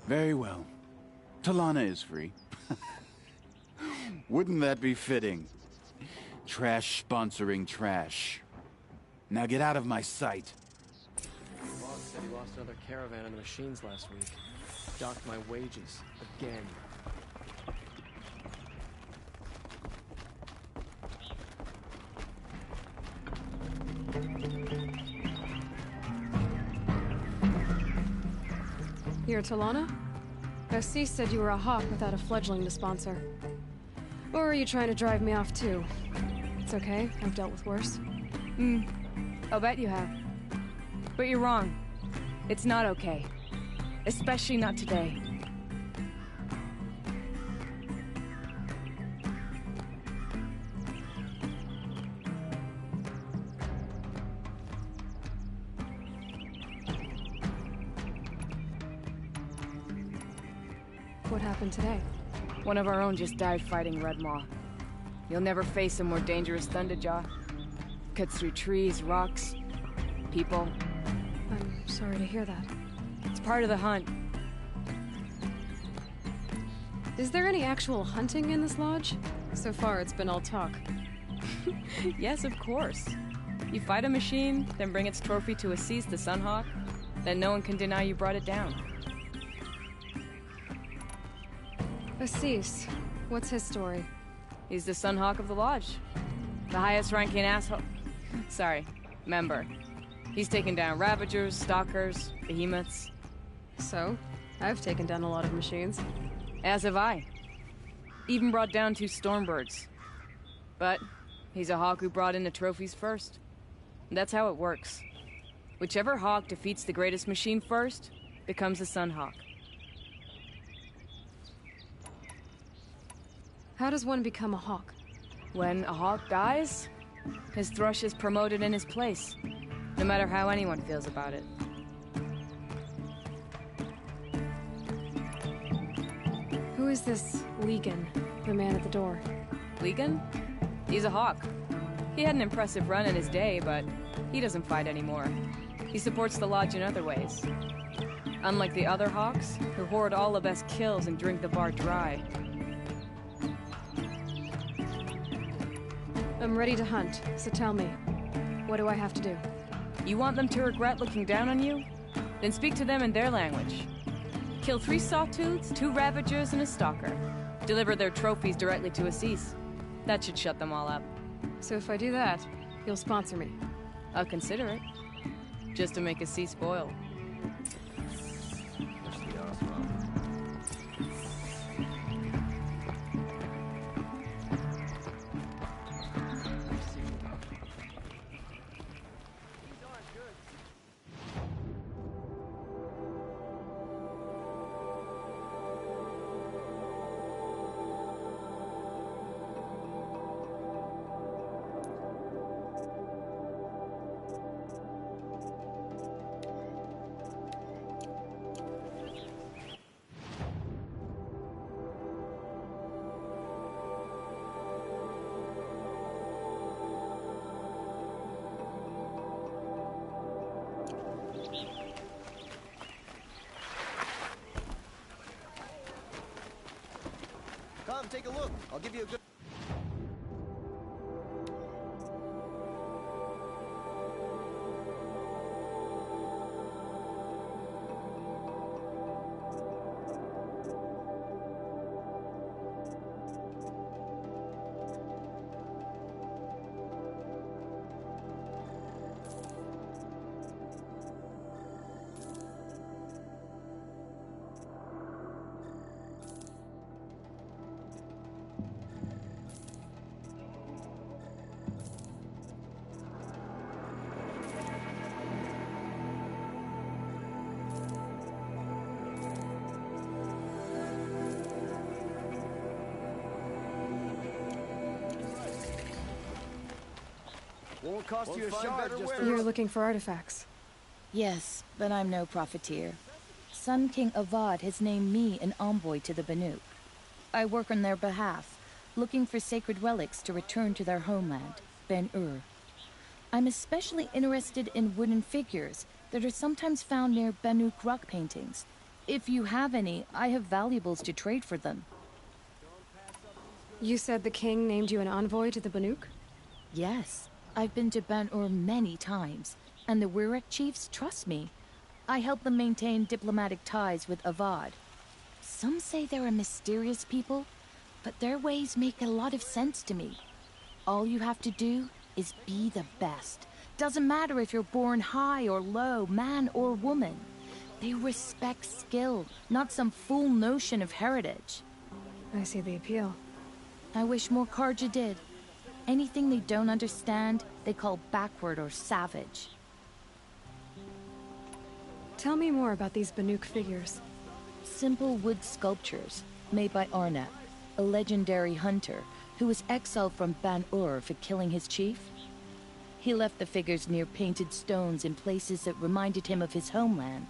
Very well. Talana is free. Wouldn't that be fitting? Trash sponsoring trash. Now get out of my sight. The boss said he lost another caravan in the machines last week. Docked my wages. Again. You're Talana? Assis said you were a hawk without a fledgling to sponsor. Or are you trying to drive me off too? It's okay, I've dealt with worse. I'll bet you have. But you're wrong. It's not okay. Especially not today. What happened today? One of our own just died fighting Red Maw. You'll never face a more dangerous Thunderjaw. Cuts through trees, rocks, people. I'm sorry to hear that. It's part of the hunt. Is there any actual hunting in this lodge? So far, it's been all talk. Yes, of course. You fight a machine, then bring its trophy to Assis the Sunhawk, then no one can deny you brought it down. Assis, what's his story? He's the Sunhawk of the Lodge. The highest ranking asshole... Sorry, member. He's taken down Ravagers, Stalkers, Behemoths. So? I've taken down a lot of machines. As have I. Even brought down 2 Stormbirds. But he's a hawk who brought in the trophies first. That's how it works. Whichever hawk defeats the greatest machine first becomes a Sunhawk. How does one become a hawk? When a hawk dies, his thrush is promoted in his place, no matter how anyone feels about it. Who is this Legan, the man at the door? Legan? He's a hawk. He had an impressive run in his day, but he doesn't fight anymore. He supports the lodge in other ways. Unlike the other hawks, who hoard all the best kills and drink the bar dry. I'm ready to hunt, so tell me, what do I have to do? You want them to regret looking down on you? Then speak to them in their language. Kill 3 Sawtooths, 2 Ravagers, and a Stalker. Deliver their trophies directly to Assis. That should shut them all up. So if I do that, you'll sponsor me? I'll consider it. Just to make Assis spoil. Come, take a look. I'll give you a good... Won't cost you a shard just for... You're looking for artifacts. Yes, but I'm no profiteer. Sun King Avad has named me an envoy to the Banuk. I work on their behalf, looking for sacred relics to return to their homeland, Ben-Ur. I'm especially interested in wooden figures that are sometimes found near Banuk rock paintings. If you have any, I have valuables to trade for them. You said the king named you an envoy to the Banuk? Yes. I've been to Ban-Ur many times, and the Wirek chiefs trust me. I help them maintain diplomatic ties with Avad. Some say they're a mysterious people, but their ways make a lot of sense to me. All you have to do is be the best. Doesn't matter if you're born high or low, man or woman. They respect skill, not some fool notion of heritage. I see the appeal. I wish more Carja did. Anything they don't understand, they call backward or savage. Tell me more about these Banuk figures. Simple wood sculptures made by Arnap, a legendary hunter who was exiled from Ban-Ur for killing his chief. He left the figures near painted stones in places that reminded him of his homeland.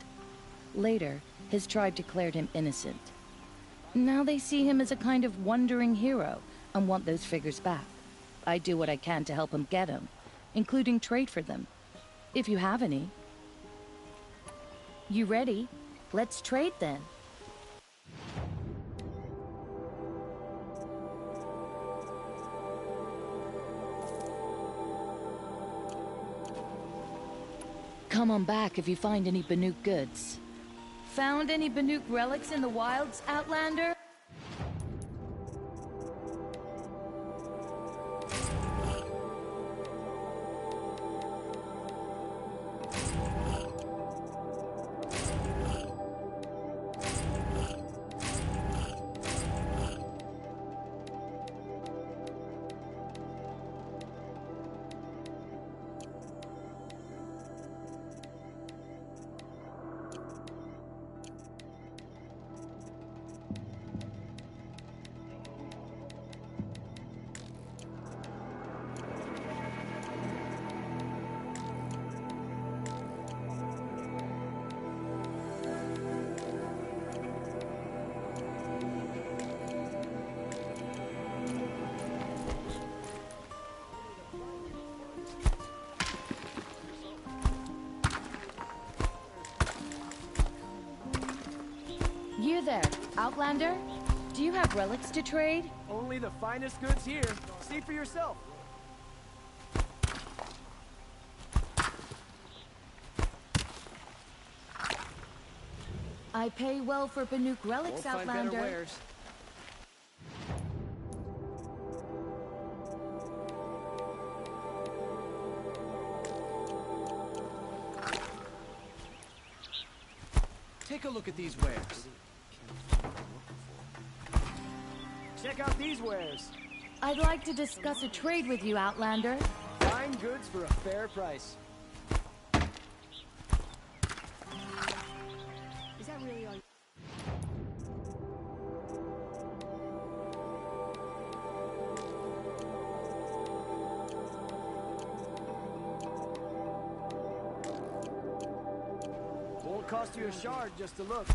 Later, his tribe declared him innocent. Now they see him as a kind of wandering hero and want those figures back. I do what I can to help him get them, including trade for them, if you have any. You ready? Let's trade then. Come on back if you find any Banuk goods. Found any Banuk relics in the wilds, Outlander? You there, Outlander? Do you have relics to trade? Only the finest goods here. See for yourself. I pay well for Banuk relics, Won't find Outlander. better wares. Take a look at these wares. Check out these wares. I'd like to discuss a trade with you, Outlander. Fine goods for a fair price. Is that really all you... Won't cost you a shard just to look.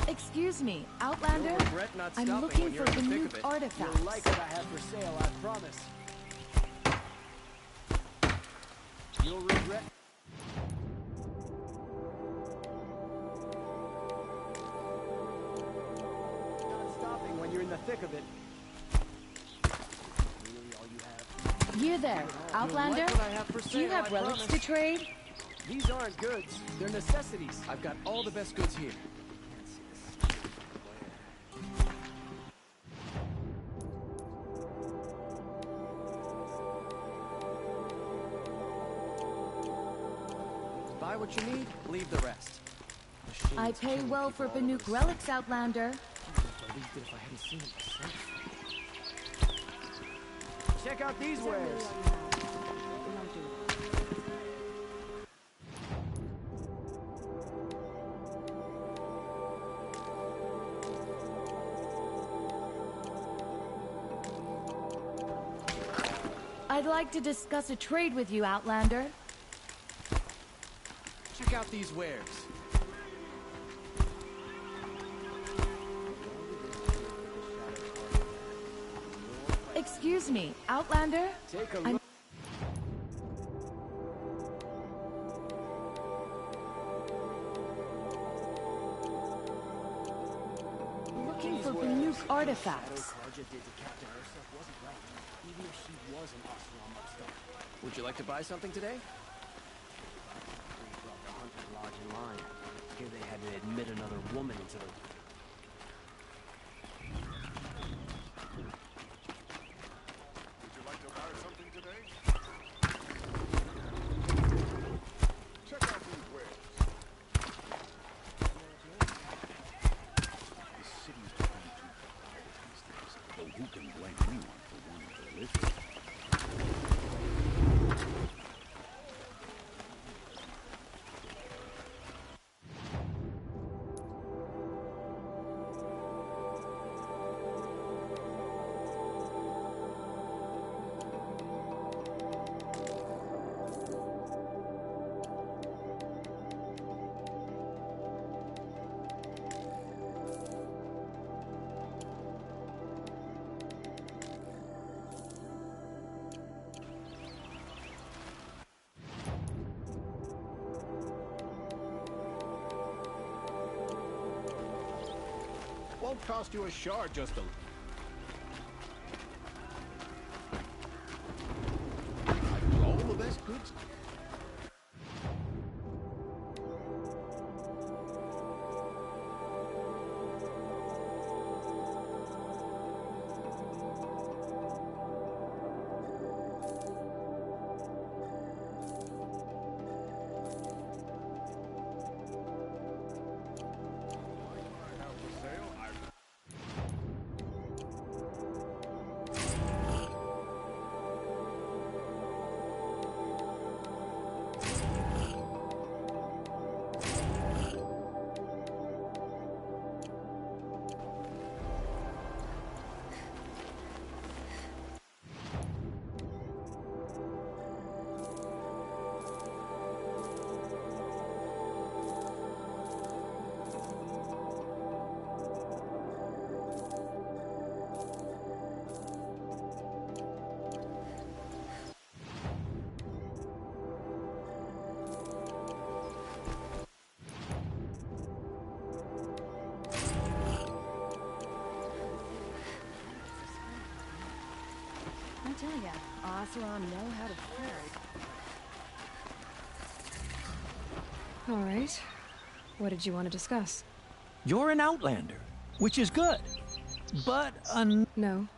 Excuse me, Outlander? You'll regret not I'm stopping looking when for you're in the thick Banuk of it. artifacts. You'll like what I have for sale, I promise. You'll regret... not stopping when you're in the thick of it. Really all you have. You there, Outlander? You'll like what I have for Do you sale, have I relics promise. to trade? These aren't goods, they're necessities. I've got all the best goods here. Buy what you need, leave the rest. I pay well for Banuk relics, Outlander. I believed it if I hadn't seen it myself. Check out these wares. I'd like to discuss a trade with you, Outlander. Check out these wares. Excuse me, Outlander? Take a I'm... look. looking for Banuk artifacts. Karja did to Captain Ursula wasn't right, even if she was an Oseram upstart. Would you like to buy something today? They brought the Hunter Lodge in line. Here they had to admit another woman into the... Would you like to buy something today? Check out these wares. The city's become too quiet these days, though who can blame anyone for wanting to live here? Won't cost you a shard just to... All the best goods. I tell ya, Oseram know how to flirt. All right. What did you want to discuss? You're an outlander, which is good. But No.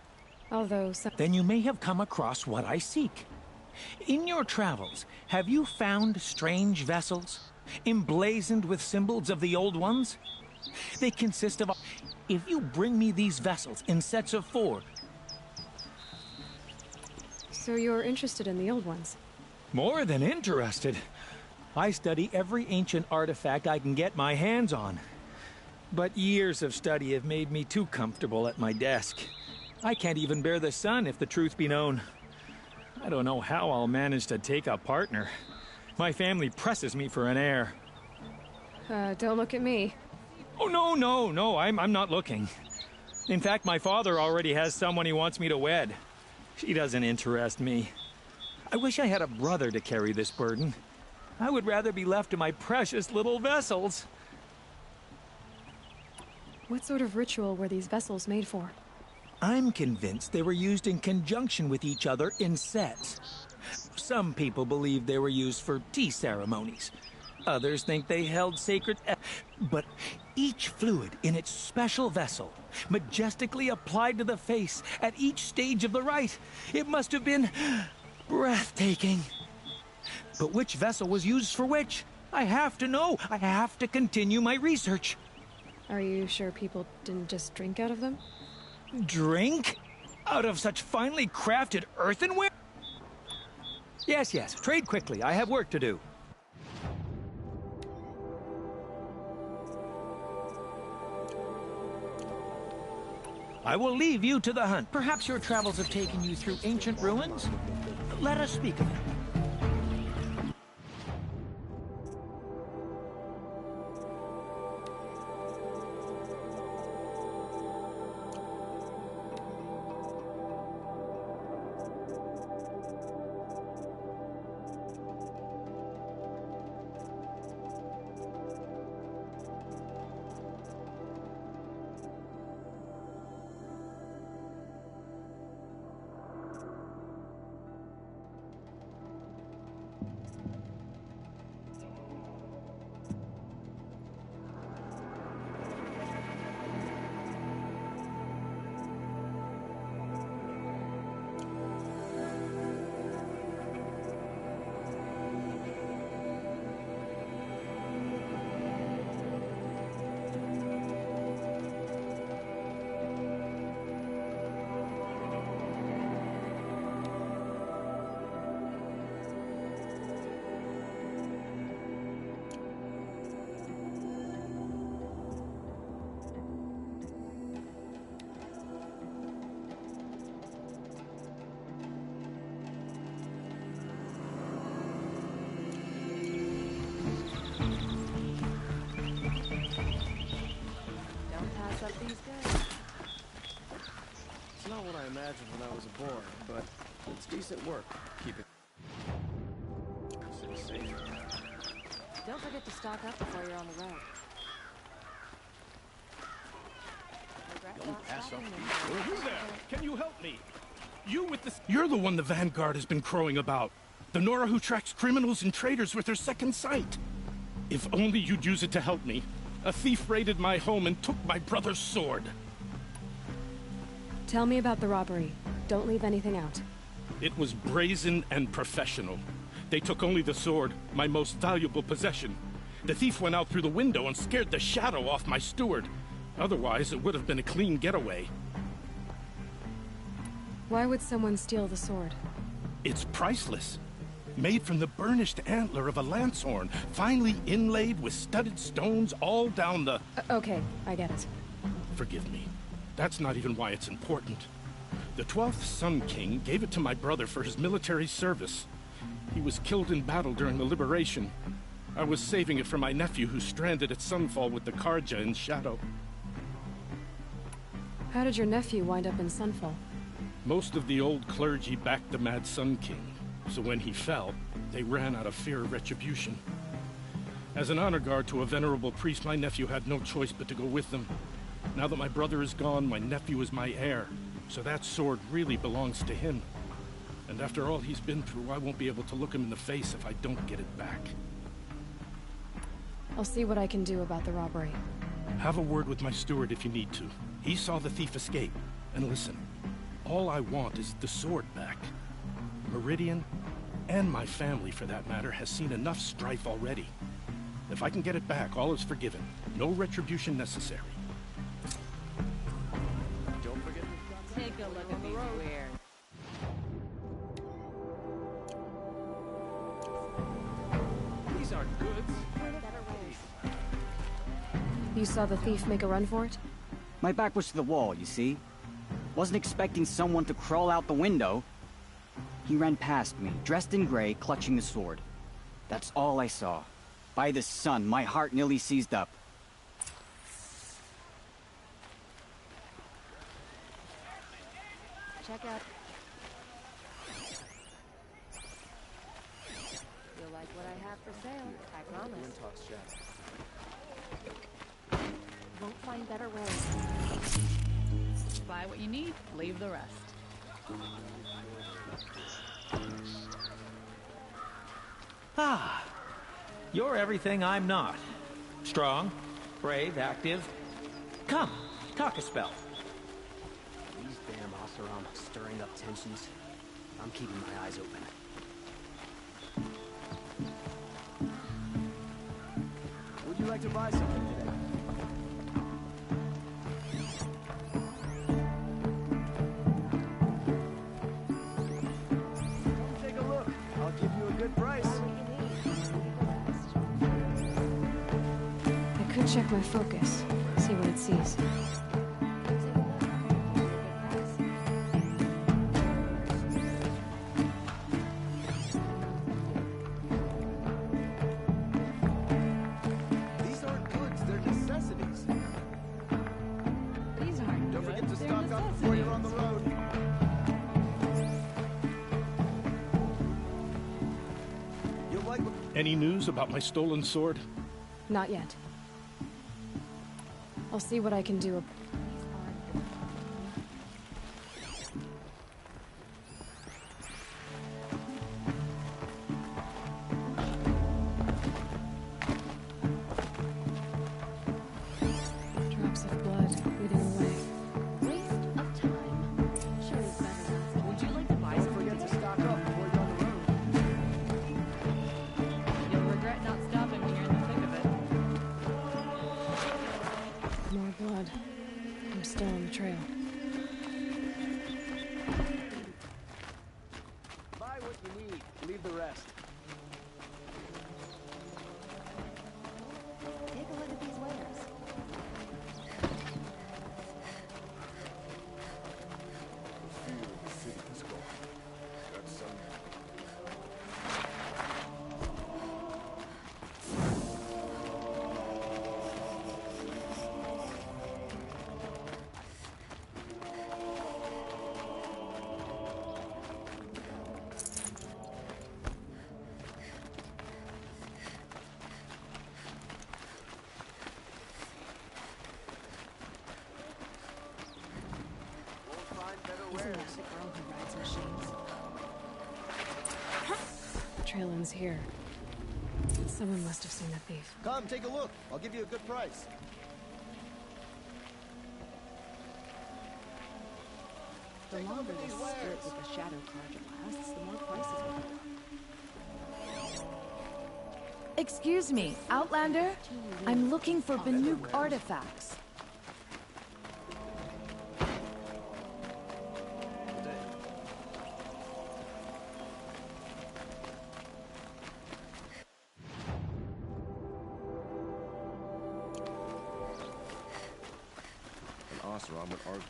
Although some... Then you may have come across what I seek. In your travels, have you found strange vessels, emblazoned with symbols of the old ones? They consist of... If you bring me these vessels in sets of 4... So you're interested in the old ones? More than interested. I study every ancient artifact I can get my hands on. But years of study have made me too comfortable at my desk. I can't even bear the sun, if the truth be known. I don't know how I'll manage to take a partner. My family presses me for an heir. Don't look at me. Oh, no, I'm not looking. In fact, my father already has someone he wants me to wed. She doesn't interest me. I wish I had a brother to carry this burden. I would rather be left to my precious little vessels. What sort of ritual were these vessels made for? I'm convinced they were used in conjunction with each other in sets. Some people believe they were used for tea ceremonies. Others think they held sacred... But each fluid in its special vessel, majestically applied to the face at each stage of the rite. It must have been breathtaking. But which vessel was used for which? I have to know. I have to continue my research. Are you sure people didn't just drink out of them? Drink? Out of such finely crafted earthenware? Yes, trade quickly. I have work to do. I will leave you to the hunt. Perhaps your travels have taken you through ancient ruins? Let us speak of it. imagined when I was a boy, but it's decent work. Keep it safe. Don't forget to stock up before you're on the road. Don't pass up. Who's there? Can you help me? You with the... You're the one the Vanguard has been crowing about. The Nora who tracks criminals and traitors with her second sight. If only you'd use it to help me. A thief raided my home and took my brother's sword. Tell me about the robbery. Don't leave anything out. It was brazen and professional. They took only the sword, my most valuable possession. The thief went out through the window and scared the shadow off my steward. Otherwise, it would have been a clean getaway. Why would someone steal the sword? It's priceless. Made from the burnished antler of a lancehorn, finely inlaid with studded stones all down the... Okay, I get it. Forgive me. That's not even why it's important. The 12th Sun King gave it to my brother for his military service. He was killed in battle during the Liberation. I was saving it for my nephew who's stranded at Sunfall with the Carja in Shadow. How did your nephew wind up in Sunfall? Most of the old clergy backed the Mad Sun King, so when he fell, they ran out of fear of retribution. As an honor guard to a venerable priest, my nephew had no choice but to go with them. Now that my brother is gone, my nephew is my heir, so that sword really belongs to him. And after all he's been through, I won't be able to look him in the face if I don't get it back. I'll see what I can do about the robbery. Have a word with my steward if you need to. He saw the thief escape. And listen, all I want is the sword back. Meridian, and my family for that matter, has seen enough strife already. If I can get it back, all is forgiven. No retribution necessary. Don't forget to take a look at these wares. These aren't goods. You saw the thief make a run for it? My back was to the wall, you see? Wasn't expecting someone to crawl out the window. He ran past me, dressed in gray, clutching the sword. That's all I saw. By the sun, my heart nearly seized up. Check out. You'll like what I have for sale, I promise. Won't find better ways. Buy what you need, leave the rest. Ah, you're everything I'm not. Strong, brave, active. Come, talk a spell. These damn Oseram stirring up tensions. I'm keeping my eyes open. Would you like to buy something today? Come take a look. I'll give you a good price. I could check my focus, see what it sees. These aren't goods, they're necessities. These aren't Don't forget to goods, they're stock up before you're on the road. You'll like what... Any news about my stolen sword? Not yet. I'll see what I can do. Drops of blood leading away. Waste of time. Sure is better. Would you like to buy something? Don't forget to stock up before you're on the road. You'll regret not stopping when you're in the thick of it. More blood. I'm still on the trail. Buy what you need, leave the rest. Take a look at these wares. The city is gone. Got some. trail ends here. Someone must have seen the thief. Come, take a look. I'll give you a good price. The longer this split with the Shadow Carja lasts, the more prices will go up. Excuse me, Outlander? I'm looking for Banuk artifacts. An Oseram would argue.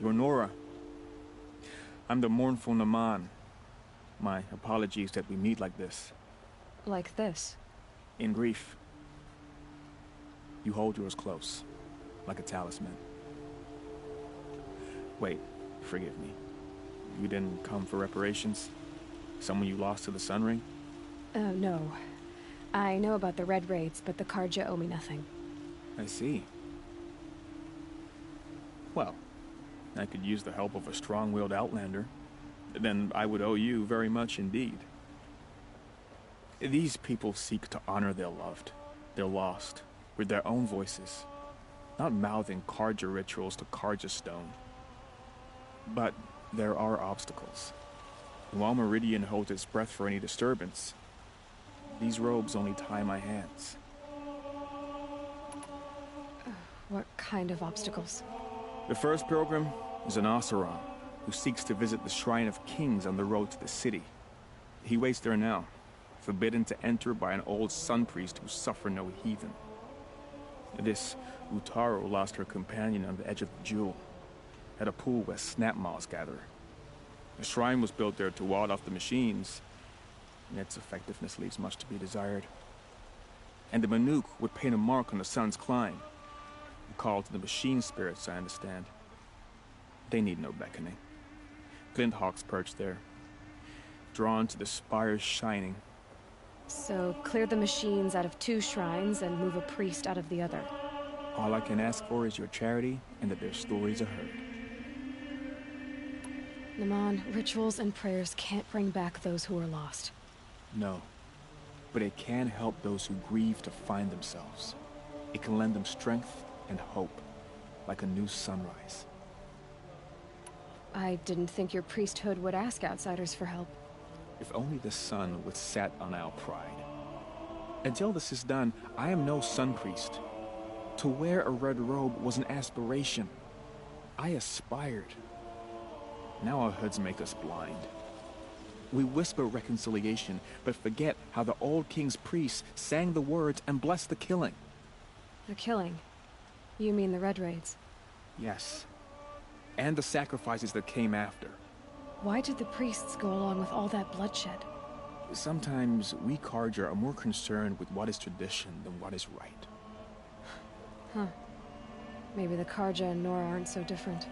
You're Nora. I'm the mournful Naman. My apologies that we meet like this. Like this? In grief. You hold yours close, like a talisman. Wait, forgive me. You didn't come for reparations? Someone you lost to the Sun Ring? No. I know about the Red Raids, but the Carja owe me nothing. I see. Well, I could use the help of a strong-willed Outlander. Then I would owe you very much indeed. These people seek to honor their loved, their lost, with their own voices, not mouthing Carja rituals to Carja stone. But there are obstacles. While Meridian holds its breath for any disturbance, these robes only tie my hands. What kind of obstacles? The first pilgrim is an Oseram who seeks to visit the Shrine of Kings on the road to the city. He waits there now, forbidden to enter by an old sun priest who suffer no heathen. This Utaru lost her companion on the edge of the Jewel, at a pool where snap moths gather. The shrine was built there to ward off the machines, and its effectiveness leaves much to be desired. And the Banuk would paint a mark on the sun's climb, a call to the machine spirits, I understand. They need no beckoning. Glint hawks perch there, drawn to the spires shining. So, clear the machines out of 2 shrines and move a priest out of the other. All I can ask for is your charity and that their stories are heard. Naman, rituals and prayers can't bring back those who are lost. No, but it can help those who grieve to find themselves. It can lend them strength and hope, like a new sunrise. I didn't think your priesthood would ask outsiders for help. If only the sun would set on our pride. Until this is done, I am no sun priest. To wear a red robe was an aspiration. I aspired. Now our hoods make us blind. We whisper reconciliation, but forget how the old king's priests sang the words and blessed the killing. The killing? You mean the Red Raids? Yes. And the sacrifices that came after. Why did the priests go along with all that bloodshed? Sometimes we Carja are more concerned with what is tradition than what is right. Huh. Maybe the Carja and Nora aren't so different.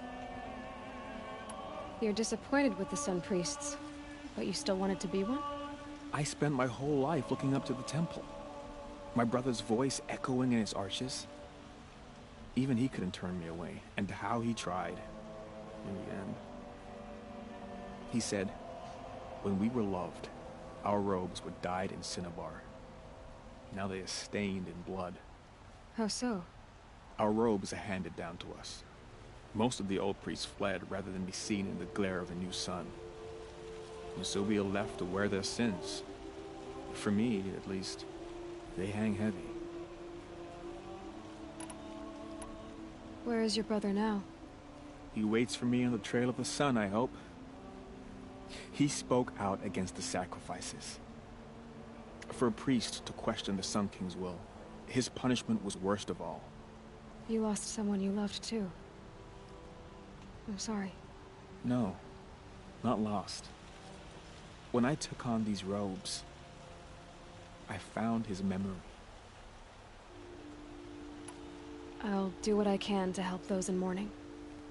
You're disappointed with the Sun Priests, but you still wanted to be one? I spent my whole life looking up to the temple. My brother's voice echoing in its arches. Even he couldn't turn me away, and how he tried. In the end. He said, when we were loved, our robes were dyed in cinnabar. Now they are stained in blood. How so? Our robes are handed down to us. Most of the old priests fled rather than be seen in the glare of a new sun. And so we are left to wear their sins. For me, at least, they hang heavy. Where is your brother now? He waits for me on the trail of the sun, I hope. He spoke out against the sacrifices. For a priest to question the Sun King's will, his punishment was worst of all. You lost someone you loved too. I'm sorry. No, not lost. When I took on these robes, I found his memory. I'll do what I can to help those in mourning.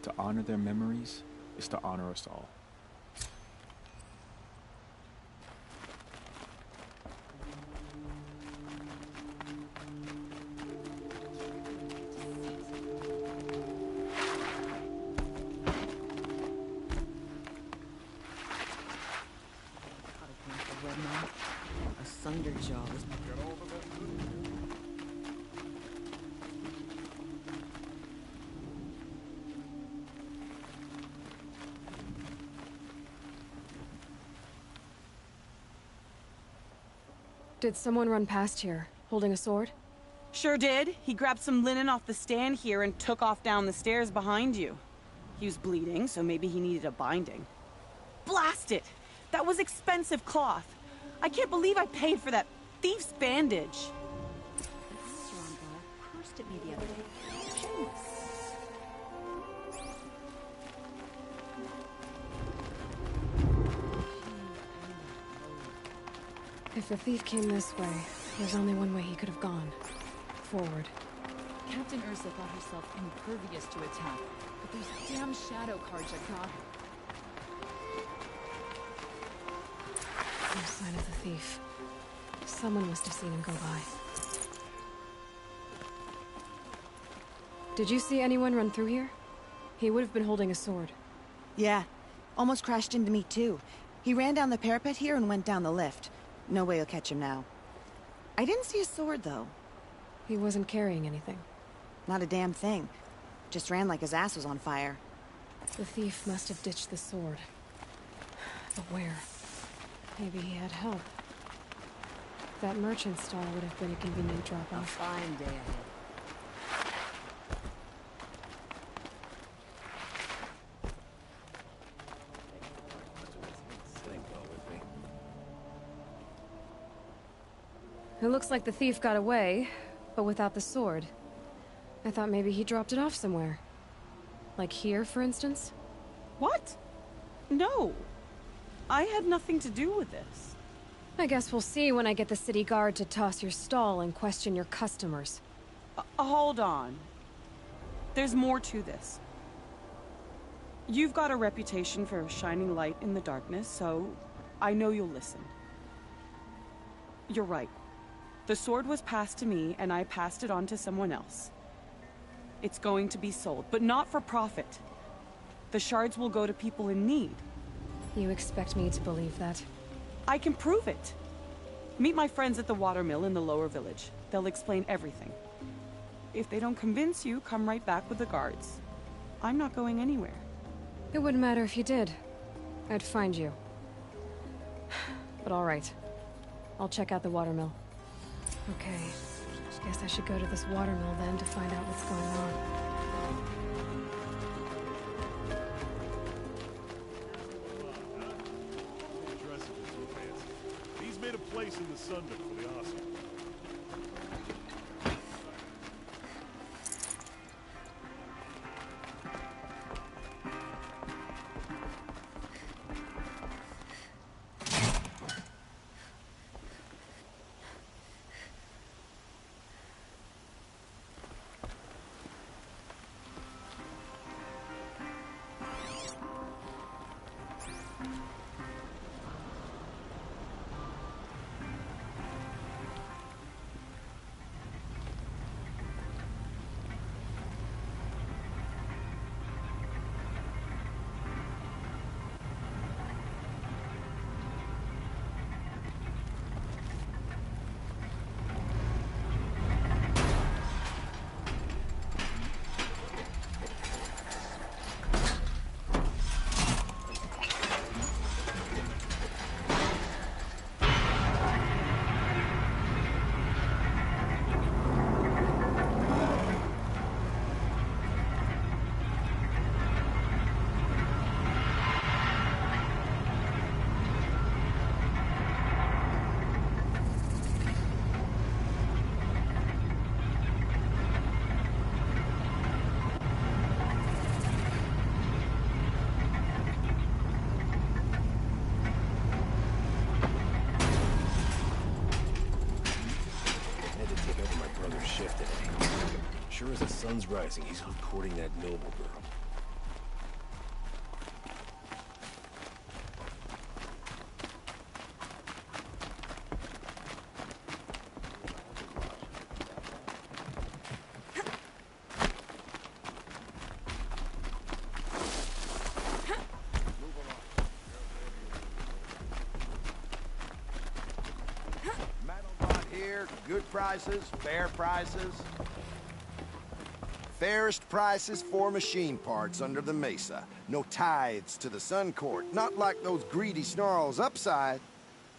To honor their memories is to honor us all. A Thunderjaw. Did someone run past here, holding a sword? Sure did. He grabbed some linen off the stand here and took off down the stairs behind you. He was bleeding, so maybe he needed a binding. Blast it! That was expensive cloth. I can't believe I paid for that thief's bandage. Strongbow cursed at me the other day. If the thief came this way, there's only one way he could have gone. Forward. Captain Ursa thought herself impervious to attack, but those damn shadow cards I got her. No sign of the thief. Someone must have seen him go by. Did you see anyone run through here? He would have been holding a sword. Yeah. Almost crashed into me too. He ran down the parapet here and went down the lift. No way you'll catch him now. I didn't see a sword, though. He wasn't carrying anything. Not a damn thing. Just ran like his ass was on fire. The thief must have ditched the sword. But where? Maybe he had help. That merchant stall would have been a convenient drop-off. A fine day ahead. It looks like the thief got away, but without the sword. I thought maybe he dropped it off somewhere. Like here, for instance? What? No. I had nothing to do with this. I guess we'll see when I get the city guard to toss your stall and question your customers. Hold on. There's more to this. You've got a reputation for shining light in the darkness, so I know you'll listen. You're right. The sword was passed to me, and I passed it on to someone else. It's going to be sold, but not for profit. The shards will go to people in need. You expect me to believe that? I can prove it. Meet my friends at the watermill in the lower village. They'll explain everything. If they don't convince you, come right back with the guards. I'm not going anywhere. It wouldn't matter if you did. I'd find you. But all right. I'll check out the watermill. Okay. Guess I should go to this watermill then to find out what's going on. He's made a place in the Sunday for the Oscar. shift today. Sure as the sun's rising, he's courting that noble girl. Good prices, fair prices. Fairest prices for machine parts under the mesa. No tithes to the Sun Court, not like those greedy snarls upside.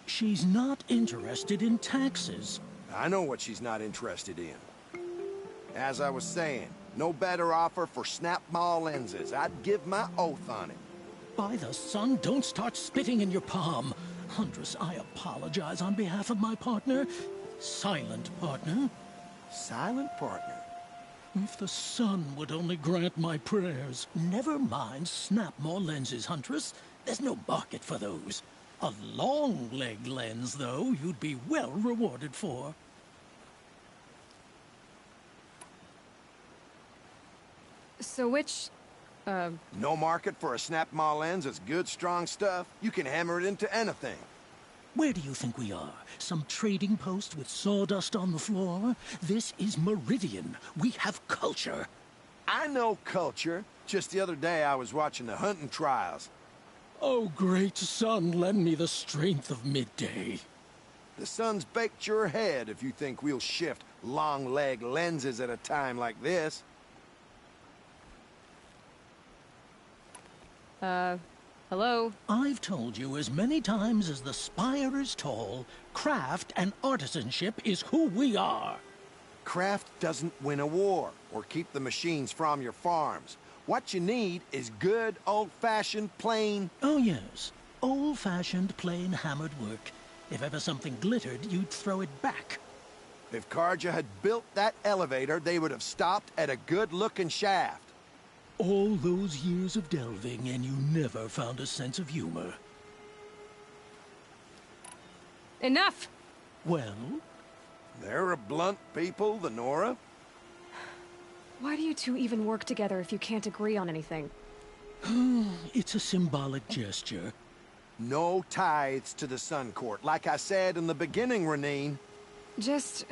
She's not interested in taxes. I know what she's not interested in. As I was saying, no better offer for snap-maw lenses. I'd give my oath on it. By the sun, don't start spitting in your palm. Huntress, I apologize on behalf of my partner. Silent partner. Silent partner? If the sun would only grant my prayers. Never mind snap-maw lenses, Huntress. There's no market for those. A long-leg lens, though, you'd be well rewarded for. So which, No market for a snap-maw lens is good, strong stuff. You can hammer it into anything. Where do you think we are? Some trading post with sawdust on the floor? This is Meridian. We have culture. I know culture. Just the other day I was watching the hunting trials. Oh, great sun, lend me the strength of midday. The sun's baked your head if you think we'll shift long-leg lenses at a time like this. Hello? I've told you as many times as the spire is tall, craft and artisanship is who we are. Craft doesn't win a war or keep the machines from your farms. What you need is good, old-fashioned, plain... Oh, yes. Old-fashioned, plain hammered work. If ever something glittered, you'd throw it back. If Carja had built that elevator, they would have stopped at a good-looking shaft. All those years of delving, and you never found a sense of humor. Enough! Well? They're a blunt people, the Nora. Why do you two even work together if you can't agree on anything? It's a symbolic gesture. No tithes to the Sun Court, like I said in the beginning, Renine. Just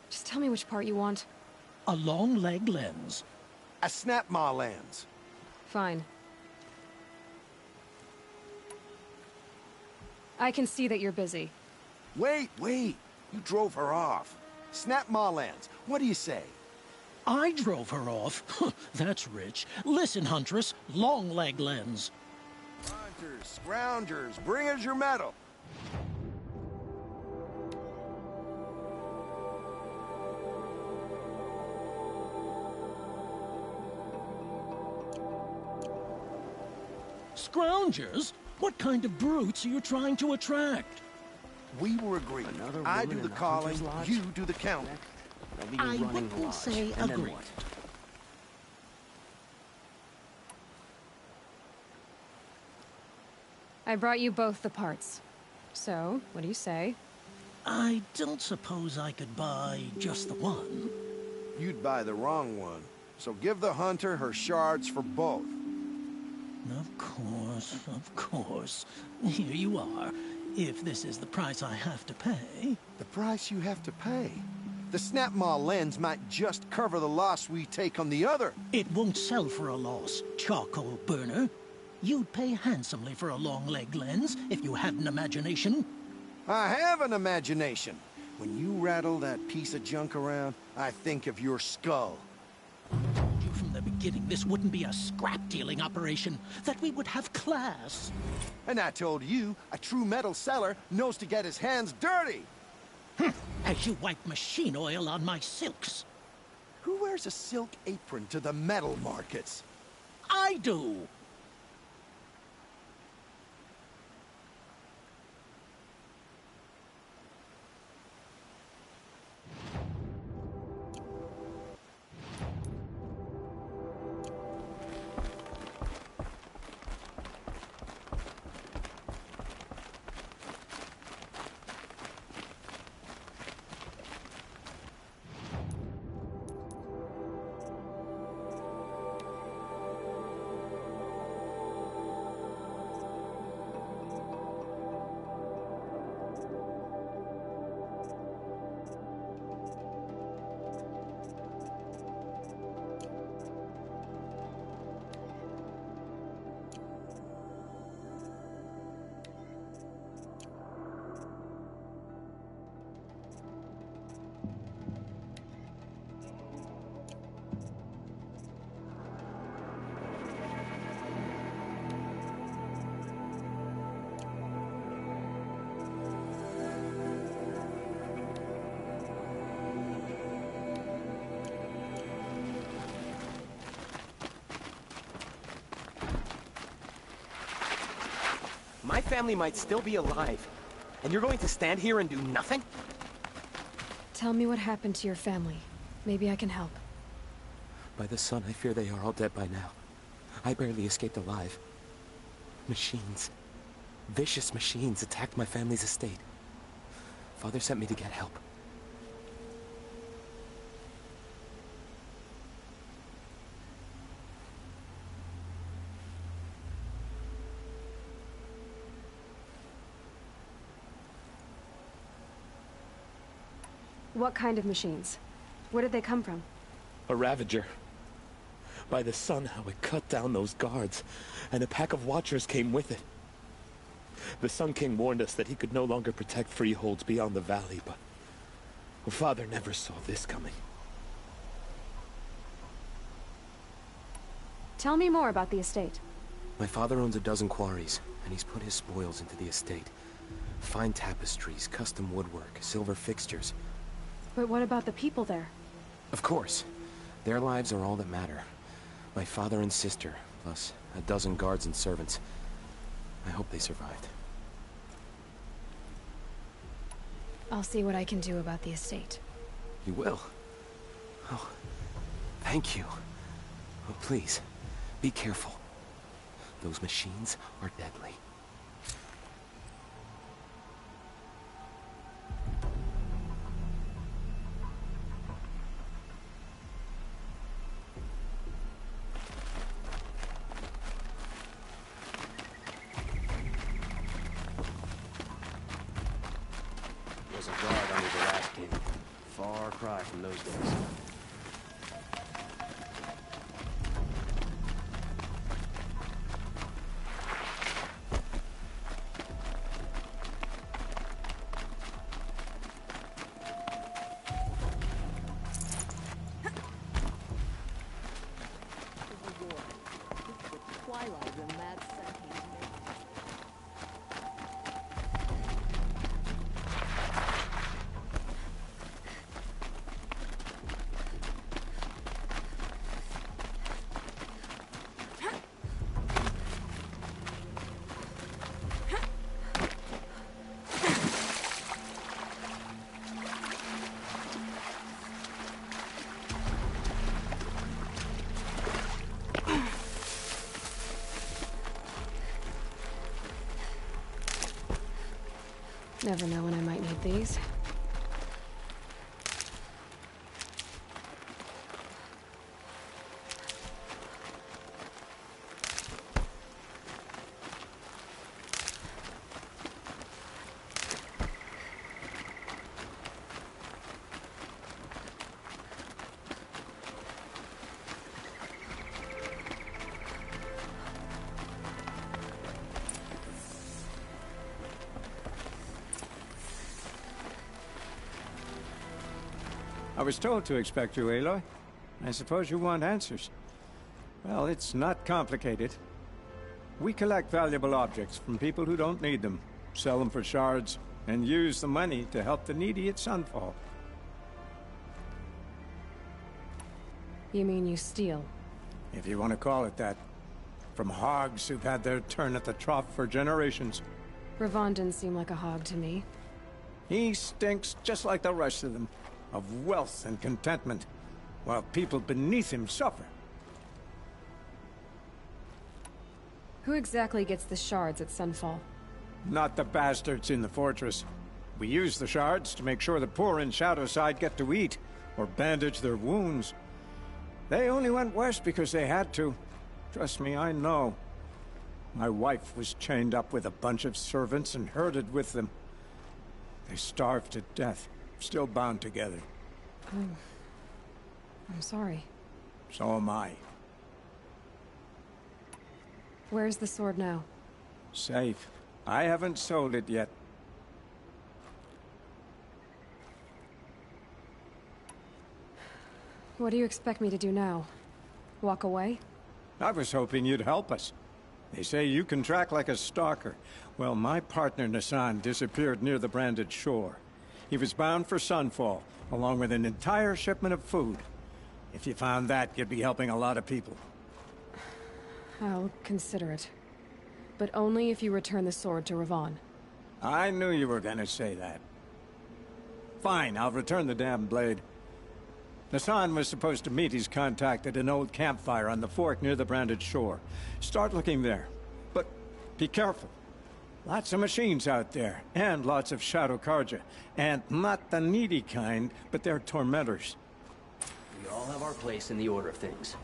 tell me which part you want. A long-leg lens. A snap-maw lens. Fine. I can see that you're busy. Wait. You drove her off. Snap-maw lens. What do you say? I drove her off? That's rich. Listen, Huntress. Long-leg lens. Hunters, scroungers, bring us your metal. Scroungers? What kind of brutes are you trying to attract? We were agreed. I do the calling, you do the counting. I wouldn't say agreed. I brought you both the parts. So, what do you say? I don't suppose I could buy just the one. You'd buy the wrong one. So give the hunter her shards for both. Of course. Here you are. If this is the price I have to pay... The price you have to pay? The snap-maw lens might just cover the loss we take on the other. It won't sell for a loss, charcoal burner. You'd pay handsomely for a long-leg lens if you had an imagination. I have an imagination. When you rattle that piece of junk around, I think of your skull. From the beginning, this wouldn't be a scrap-dealing operation, that we would have class. And I told you, a true metal seller knows to get his hands dirty. As you wipe machine oil on my silks. Who wears a silk apron to the metal markets? I do. family might still be alive. And you're going to stand here and do nothing? Tell me what happened to your family. Maybe I can help. By the sun, I fear they are all dead by now. I barely escaped alive. Machines. Vicious machines attacked my family's estate. Father sent me to get help. What kind of machines? Where did they come from? A Ravager. By the sun, how it cut down those guards, and a pack of Watchers came with it. The Sun King warned us that he could no longer protect freeholds beyond the valley, but Father never saw this coming. Tell me more about the estate. My father owns a dozen quarries, and he's put his spoils into the estate. Fine tapestries, custom woodwork, silver fixtures. But what about the people there? Of course. Their lives are all that matter. My father and sister, plus a dozen guards and servants. I hope they survived. I'll see what I can do about the estate. You will? Oh, thank you. Oh, please, be careful. Those machines are deadly. Was a guard under the last king. Far cry from those days. Never know when I might need these. I was told to expect you, Aloy. I suppose you want answers. Well, it's not complicated. We collect valuable objects from people who don't need them, sell them for shards, and use the money to help the needy at Sunfall. You mean you steal? If you want to call it that. From hogs who've had their turn at the trough for generations. Ravon didn't seem like a hog to me. He stinks just like the rest of them. Of wealth and contentment, while people beneath him suffer. Who exactly gets the shards at Sunfall? Not the bastards in the fortress. We use the shards to make sure the poor in Shadowside get to eat, or bandage their wounds. They only went west because they had to. Trust me, I know. My wife was chained up with a bunch of servants and herded with them. They starved to death. Still bound together. I'm sorry. So am I. Where's the sword now? Safe. I haven't sold it yet. What do you expect me to do now? Walk away? I was hoping you'd help us. They say you can track like a stalker. Well, my partner Nassan disappeared near the branded shore. He was bound for Sunfall, along with an entire shipment of food. If you found that, you'd be helping a lot of people. I'll consider it. but only if you return the sword to Ravon. I knew you were gonna say that. Fine, I'll return the damn blade. Nassan was supposed to meet his contact at an old campfire on the fork near the branded shore. Start looking there. But be careful. Lots of machines out there, and lots of Shadow Karja. And not the needy kind, but they're tormentors. We all have our place in the order of things.